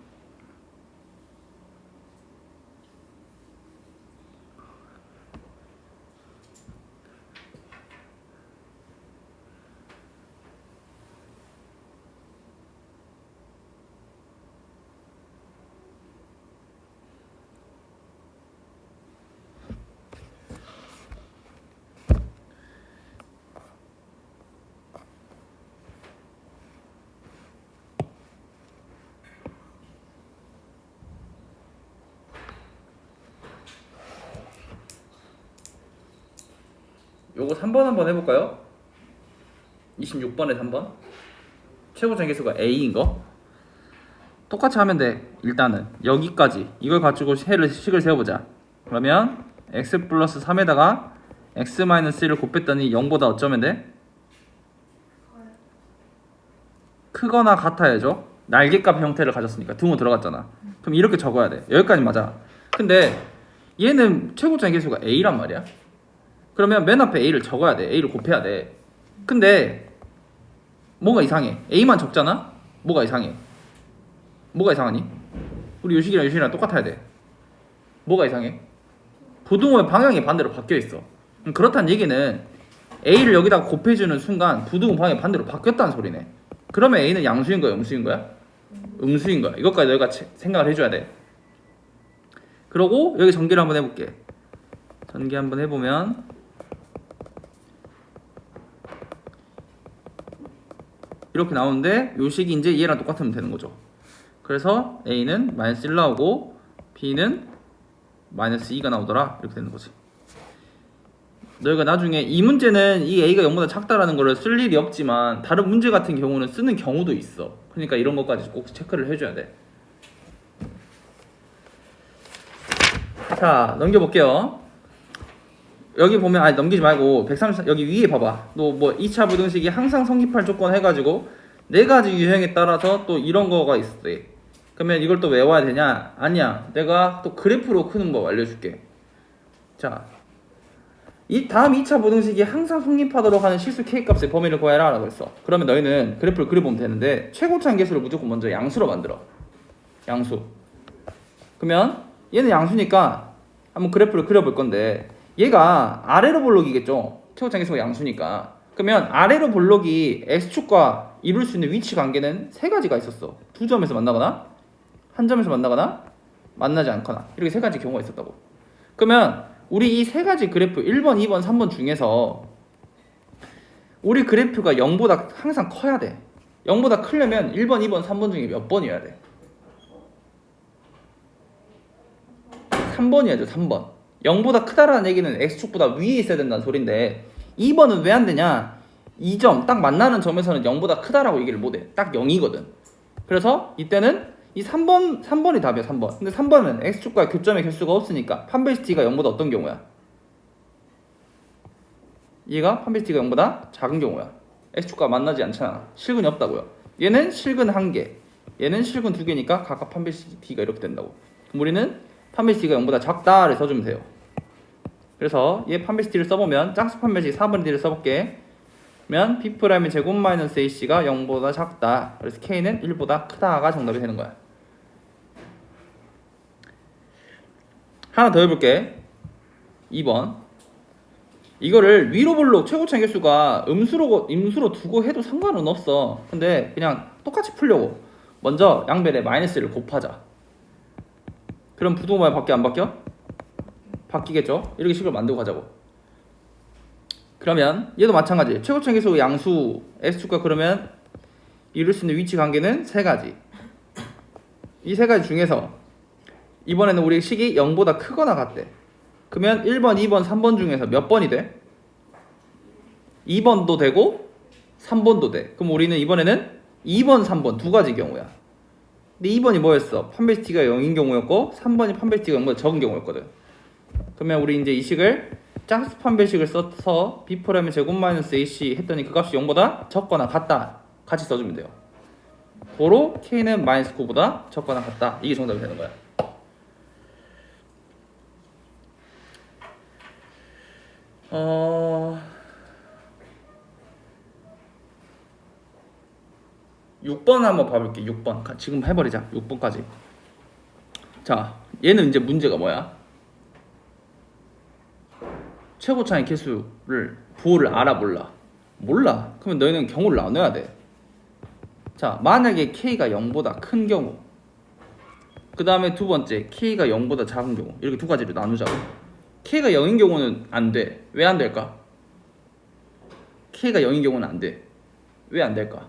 Speaker 1: 요거 3번 한번 해볼까요? 26번에 3번. 최고점 계수가 a인 거. 똑같이 하면 돼. 일단은 여기까지 이걸 가지고 식을 세워보자. 그러면 x 플러스 3에다가 x 마이너스 1을 곱했더니 0보다 어쩌면 돼? 크거나 같아야죠. 날개값 형태를 가졌으니까 등호 들어갔잖아. 그럼 이렇게 적어야 돼. 여기까지 맞아. 근데 얘는 최고점 계수가 a란 말이야. 그러면 맨 앞에 a를 적어야 돼. a를 곱해야 돼. 근데 뭐가 이상해? a만 적잖아? 뭐가 이상해? 뭐가 이상하니? 우리 요식이랑 똑같아야 돼. 뭐가 이상해? 부등호의 방향이 반대로 바뀌어 있어. 그렇다는 얘기는 a를 여기다가 곱해주는 순간 부등호 방향이 반대로 바뀌었다는 소리네. 그러면 a는 양수인 거야, 음수인 거야? 음수인 거야. 이것까지 너희가 생각을 해줘야 돼. 그러고 여기 전개를 한번 해볼게. 전개 한번 해보면 이렇게 나오는데 요식이 이제 얘랑 똑같으면 되는 거죠. 그래서 a는 마이너스 1 나오고 b는 마이너스 2가 나오더라. 이렇게 되는 거지. 너희가 나중에 이 문제는 이 a가 0보다 작다라는 거를 쓸 일이 없지만 다른 문제 같은 경우는 쓰는 경우도 있어. 그러니까 이런 것까지 꼭 체크를 해줘야 돼. 자, 넘겨볼게요. 여기 보면 아니 넘기지 말고 134 여기 위에 봐봐. 또 뭐 2차 부등식이 항상 성립할 조건 해가지고 4가지 유형에 따라서 또 이런 거가 있어. 그러면 이걸 또 외워야 되냐? 아니야. 내가 또 그래프로 크는 법 알려줄게. 자, 이 다음 2차 부등식이 항상 성립하도록 하는 실수 K값의 범위를 구해라 라고 했어. 그러면 너희는 그래프를 그려보면 되는데 최고차항 계수를 무조건 먼저 양수로 만들어. 양수. 그러면 얘는 양수니까 한번 그래프를 그려볼 건데 얘가 아래로 볼록이겠죠. 최고차항 계수가 양수니까. 그러면 아래로 볼록이 X축과 이룰 수 있는 위치 관계는 3가지가 있었어. 2점에서 만나거나 한 점에서 만나거나 만나지 않거나 이렇게 3가지 경우가 있었다고. 그러면 우리 이 3가지 그래프 1번, 2번, 3번 중에서 우리 그래프가 0보다 항상 커야 돼. 0보다 크려면 1번, 2번, 3번 중에 몇 번이어야 돼? 3번이야죠. 3번. 0보다 크다라는 얘기는 X축보다 위에 있어야 된다는 소린데 2번은 왜 안 되냐? 2점 딱 만나는 점에서는 0보다 크다라고 얘기를 못해. 딱 0이거든. 그래서 이때는 이 3번이 답이야. 3번. 근데 3번은 X축과 교점의 개수가 없으니까 판별식 T가 0보다 어떤 경우야? 얘가 판별식 T가 0보다 작은 경우야. X축과 만나지 않잖아. 실근이 없다고요. 얘는 실근 1개, 얘는 실근 2개니까 각각 판별식 T가 이렇게 된다고. 그럼 우리는 판별식 T가 0보다 작다를 써주면 돼요. 그래서 얘 판별식 T를 써보면 짝수 판별식 4분의 D를 써볼게. 그러면 B'의 제곱 마이너스 AC가 0보다 작다. 그래서 K는 1보다 크다가 정답이 되는 거야. 하나 더 해볼게. 2번. 이거를 위로 볼록 최고차항 개수가 음수로 두고 해도 상관은 없어. 근데 그냥 똑같이 풀려고 먼저 양변에 마이너스를 곱하자. 그럼 부등호가 바뀌어 안 바뀌어? 바뀌겠죠? 이렇게 식을 만들고 가자고. 그러면 얘도 마찬가지. 최고차항 계수 양수 X축과 그러면 이룰 수 있는 위치 관계는 3가지. 이 3가지 중에서 이번에는 우리 식이 0보다 크거나 같대. 그러면 1번, 2번, 3번 중에서 몇 번이 돼? 2번도 되고 3번도 돼. 그럼 우리는 이번에는 2번, 3번 2가지 경우야. 근데 2번이 뭐였어? 판별식 T가 0인 경우였고 3번이 판별식 T가 0보다 적은 경우였거든. 그러면 우리 이제 이 식을 짝수 판별식을 써서 B'의 제곱 마이너스 AC 했더니 그 값이 0보다 적거나 같다. 같이 써주면 돼요. 고로 K는 마이너스 9보다 적거나 같다. 이게 정답이 되는 거야. 6번 한번 봐볼게. 6번 지금 해버리자. 6번까지. 자, 얘는 이제 문제가 뭐야? 최고차의 개수를 부호를 알아 몰라? 몰라. 그러면 너희는 경우를 나눠야 돼. 자, 만약에 k가 0보다 큰 경우, 그 다음에 두 번째 k가 0보다 작은 경우, 이렇게 두 가지로 나누자고. k가 0인 경우는 안 돼. 왜 안 될까? k가 0인 경우는 안 돼. 왜 안 될까?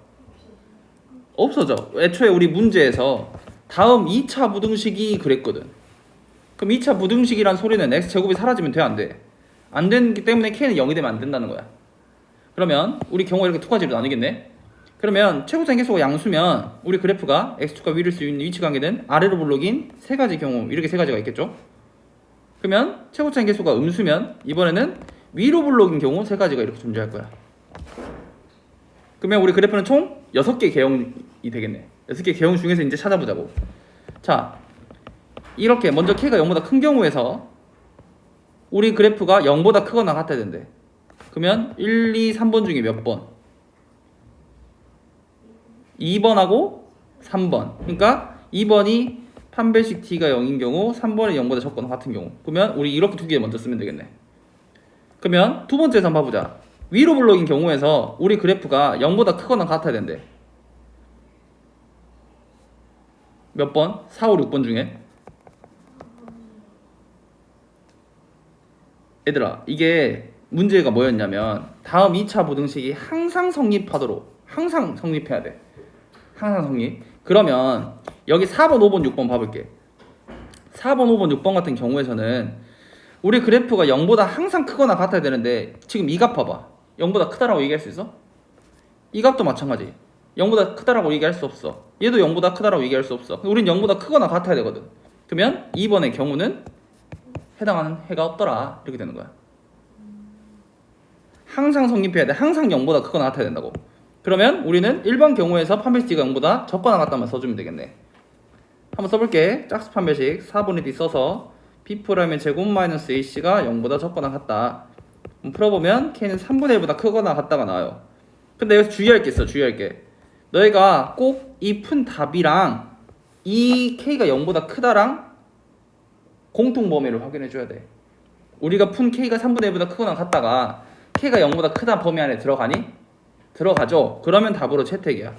Speaker 1: 없어져. 애초에 우리 문제에서 다음 2차 부등식이 그랬거든. 그럼 2차 부등식이란 소리는 x제곱이 사라지면 돼, 안 돼? 안 되기 때문에 k는 0이 되면 안 된다는 거야. 그러면 우리 경우가 이렇게 두 가지로 나누겠네. 그러면 최고차의 개수가 양수면 우리 그래프가 x축과 위를 수 있는 위치 관계는 아래로 블록인 세 가지 경우, 이렇게 세 가지가 있겠죠. 그러면 최고차의 개수가 음수면 이번에는 위로 블록인 경우 세 가지가 이렇게 존재할 거야. 그러면 우리 그래프는 총 6개 개형이 되겠네. 6개 개형 중에서 이제 찾아보자고. 자, 이렇게 먼저 k가 0보다 큰 경우에서 우리 그래프가 0보다 크거나 같아야 된대. 그러면 1, 2, 3번 중에 몇 번? 2번하고 3번. 그러니까 2번이 판별식 t가 0인 경우, 3번이 0보다 적거나 같은 경우. 그러면 우리 이렇게 두 개 먼저 쓰면 되겠네. 그러면 두 번째에서 한번 봐보자. 위로 블록인 경우에서 우리 그래프가 0보다 크거나 같아야 된대. 몇 번? 4, 5, 6번 중에. 얘들아, 이게 문제가 뭐였냐면 다음 2차 부등식이 항상 성립하도록, 항상 성립해야 돼. 항상 성립. 그러면 여기 4번, 5번, 6번 봐볼게. 4번, 5번, 6번 같은 경우에서는 우리 그래프가 0보다 항상 크거나 같아야 되는데 지금 이 값 봐봐. 0보다 크다라고 얘기할 수 있어? 이 값도 마찬가지. 0보다 크다라고 얘기할 수 없어. 얘도 0보다 크다라고 얘기할 수 없어. 우린 0보다 크거나 같아야 되거든. 그러면 2번의 경우는 해당하는 해가 없더라. 이렇게 되는 거야. 항상 성립해야 돼. 항상 0보다 크거나 같아야 된다고. 그러면 우리는 1번 경우에서 판별식이 0보다 적거나 같다만 써주면 되겠네. 한번 써볼게. 짝수 판별식 4분의 d 써서 b'의 제곱 마이너스 ac가 0보다 적거나 같다. 풀어보면 k는 3분의 1보다 크거나 같다가 나와요. 근데 여기서 주의할 게 있어. 주의할 게. 너희가 꼭 이 푼 답이랑 이 k가 0보다 크다랑 공통 범위를 확인해 줘야 돼. 우리가 푼 k가 3분의 1보다 크거나 같다가 k가 0보다 크다 범위 안에 들어가니? 들어가죠. 그러면 답으로 채택이야.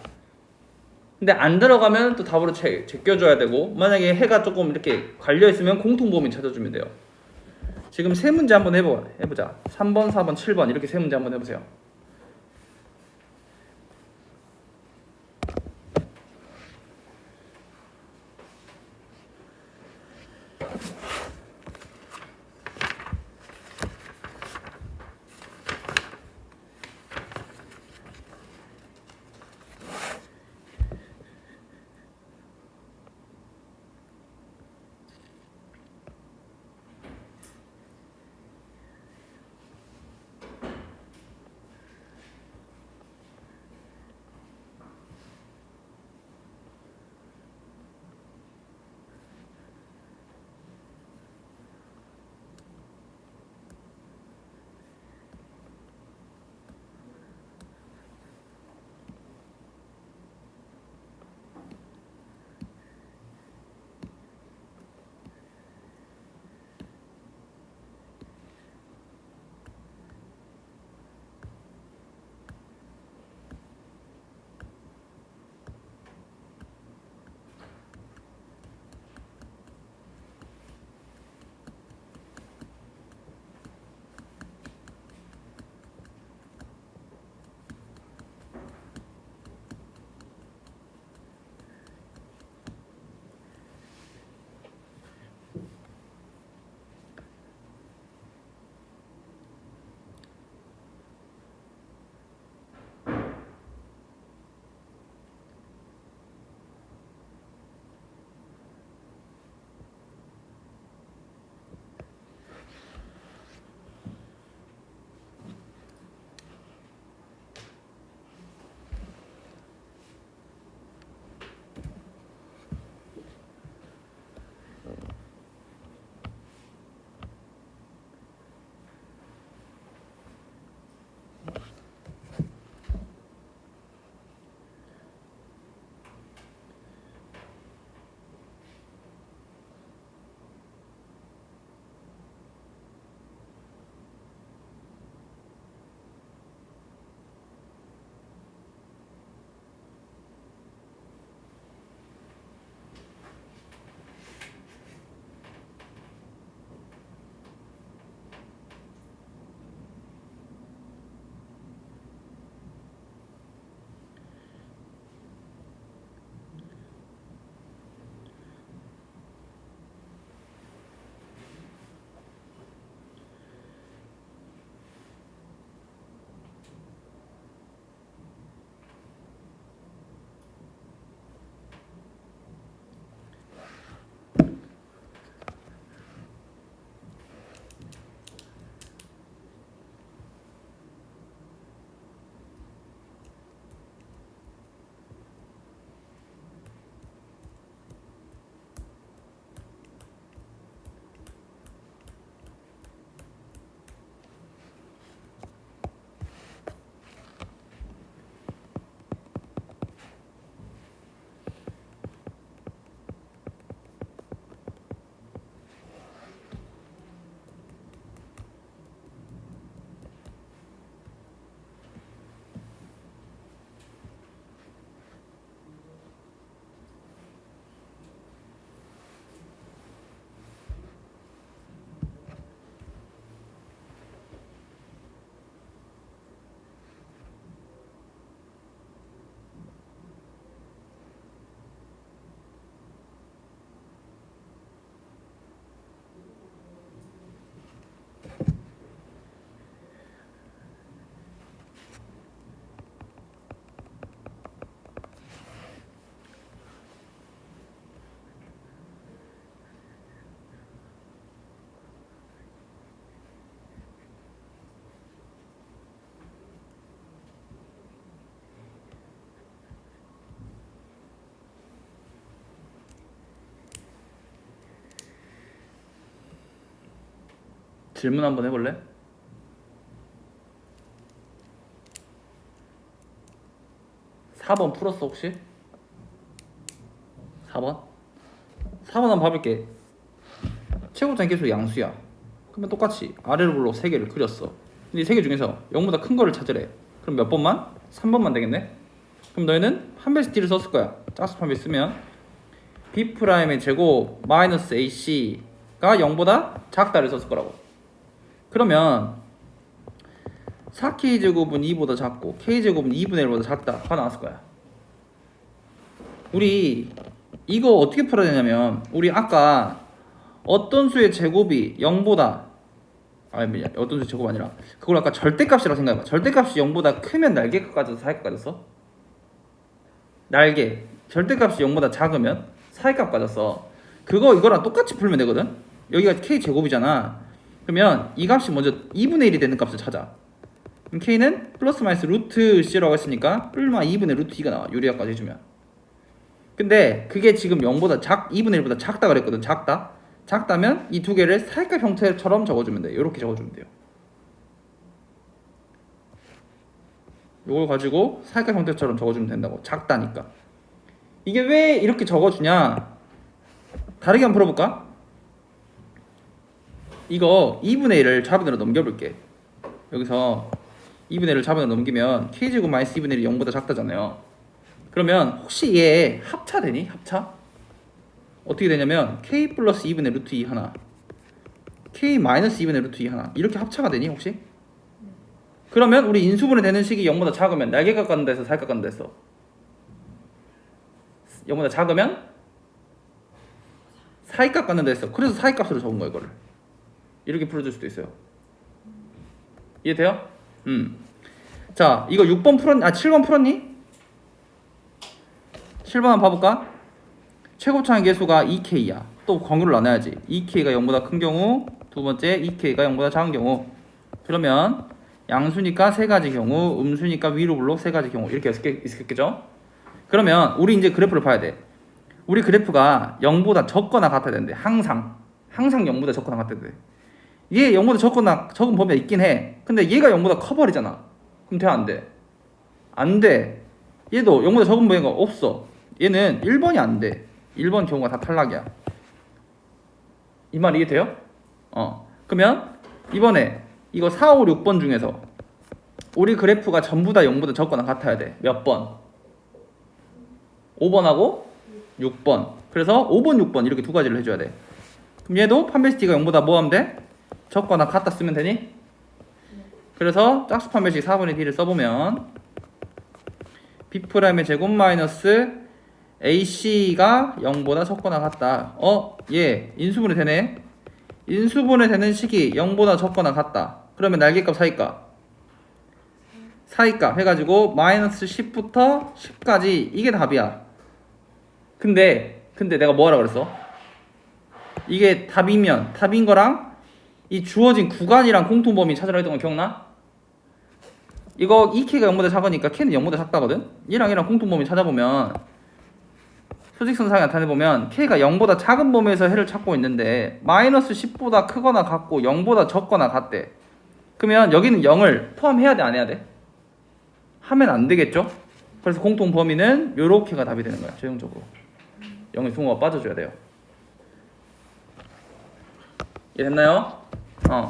Speaker 1: 근데 안 들어가면 또 답으로 제껴줘야 되고, 만약에 해가 조금 이렇게 갈려있으면 공통 범위 찾아주면 돼요. 지금 세 문제 한번 해보자. 3번, 4번, 7번 이렇게 세 문제 한번 해보세요. 질문 한번 해볼래? 4번 풀었어 혹시? 4번? 4번 한번 봐볼게. 최고점 계속 양수야. 그러면 똑같이 아래로 블록 3개를 그렸어. 근데 이 3개 중에서 0보다 큰 거를 찾으래. 그럼 몇 번만? 3번만 되겠네? 그럼 너희는 판별식 D를 썼을 거야. 짝수 판별 쓰면 B'의 제곱 마이너스 AC가 0보다 작다를 썼을 거라고. 그러면 4K제곱은 2보다 작고 K제곱은 2분의 1보다 작다가 나왔을 거야. 우리 이거 어떻게 풀어야 되냐면 우리 아까 어떤 수의 제곱이 0보다 어떤 수의 제곱 아니라 그걸 아까 절대값이라고 생각해봐. 절대값이 0보다 크면 날개값 가져서 사이값 가졌어. 날개 절대값이 0보다 작으면 사이값 가졌어. 그거 이거랑 똑같이 풀면 되거든. 여기가 K제곱이잖아. 그러면 이 값이 먼저 2분의 1이 되는 값을 찾아. 그럼 K는 플러스 마이너스 루트 C라고 했으니까 뿔마 2분의 루트 2가 나와. 유리화까지 해주면. 근데 그게 지금 0보다 2분의 1보다 작다 그랬거든. 작다면 이 두 개를 사이값 형태처럼 적어주면 돼. 이렇게 적어주면 돼요. 이걸 가지고 사이값 형태처럼 적어주면 된다고. 작다니까. 이게 왜 이렇게 적어주냐? 다르게 한번 풀어볼까? 이거 2분의 1을 좌변으로 넘겨볼게. 여기서 2분의 1을 좌변으로 넘기면 K제곱 마이너스 2분의 1이 0보다 작다잖아요. 그러면 혹시 얘 합차 되니? 합차? 어떻게 되냐면 K 플러스 2분의 루트 2 하나 K 마이너스 2분의 루트 2 하나 이렇게 합차가 되니 혹시? 그러면 우리 인수분해 되는 식이 0보다 작으면 날개값 갖는 데서 사이값 갖는 데서 0보다 작으면 사이값 갖는 데서 그래서 사이값으로 적은 거야 이거를. 이렇게 풀어줄 수도 있어요. 이해돼요? 자 이거 7번 풀었니? 7번 한번 봐볼까? 최고차의 계수가 2K야. 또 광유를 나눠야지. 2K가 0보다 큰 경우, 두 번째 2K가 0보다 작은 경우. 그러면 양수니까 세 가지 경우, 음수니까 위로 블록 세 가지 경우 이렇게 있겠죠? 그러면 우리 이제 그래프를 봐야 돼. 우리 그래프가 0보다 적거나 같아야 되는데 항상 0보다 적거나 같아야 돼. 얘 0보다 적은 범위가 있긴 해. 근데 얘가 0보다 커버리잖아. 그럼 돼 안 돼? 안 돼. 얘도 0보다 적은 범위가 없어. 얘는 1번이 안 돼. 1번 경우가 다 탈락이야. 이 말 이해돼요? 그러면 이번에 이거 4, 5, 6번 중에서 우리 그래프가 전부 다 0보다 적거나 같아야 돼. 몇 번? 5번하고 6번. 그래서 5번, 6번 이렇게 두 가지를 해줘야 돼. 그럼 얘도 판별식 D가 0보다 뭐 하면 돼? 적거나 같다 쓰면 되니? 그래서 짝수 판별식 4분의 D를 써보면 B'의 제곱 마이너스 AC가 0보다 적거나 같다. 얘 인수분해 되네. 인수분해 되는 식이 0보다 적거나 같다. 그러면 날개값 사이값 해가지고 마이너스 10부터 10까지 이게 답이야. 근데 내가 뭐하라 그랬어? 이게 답인 거랑 이 주어진 구간이랑 공통범위 찾으라 했던 거 기억나? 이거 2K가 0보다 작으니까 K는 0보다 작다거든? 얘랑 공통범위 찾아보면 수직선상에 나타내보면 K가 0보다 작은 범위에서 해를 찾고 있는데 마이너스 10보다 크거나 같고 0보다 적거나 같대. 그러면 여기는 0을 포함해야 돼 안 해야 돼? 하면 안 되겠죠? 그래서 공통범위는 요렇게가 답이 되는 거야 최종적으로. 0의 승호가 빠져줘야 돼요. 이해됐나요?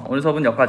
Speaker 1: 오늘 수업은 여기까지.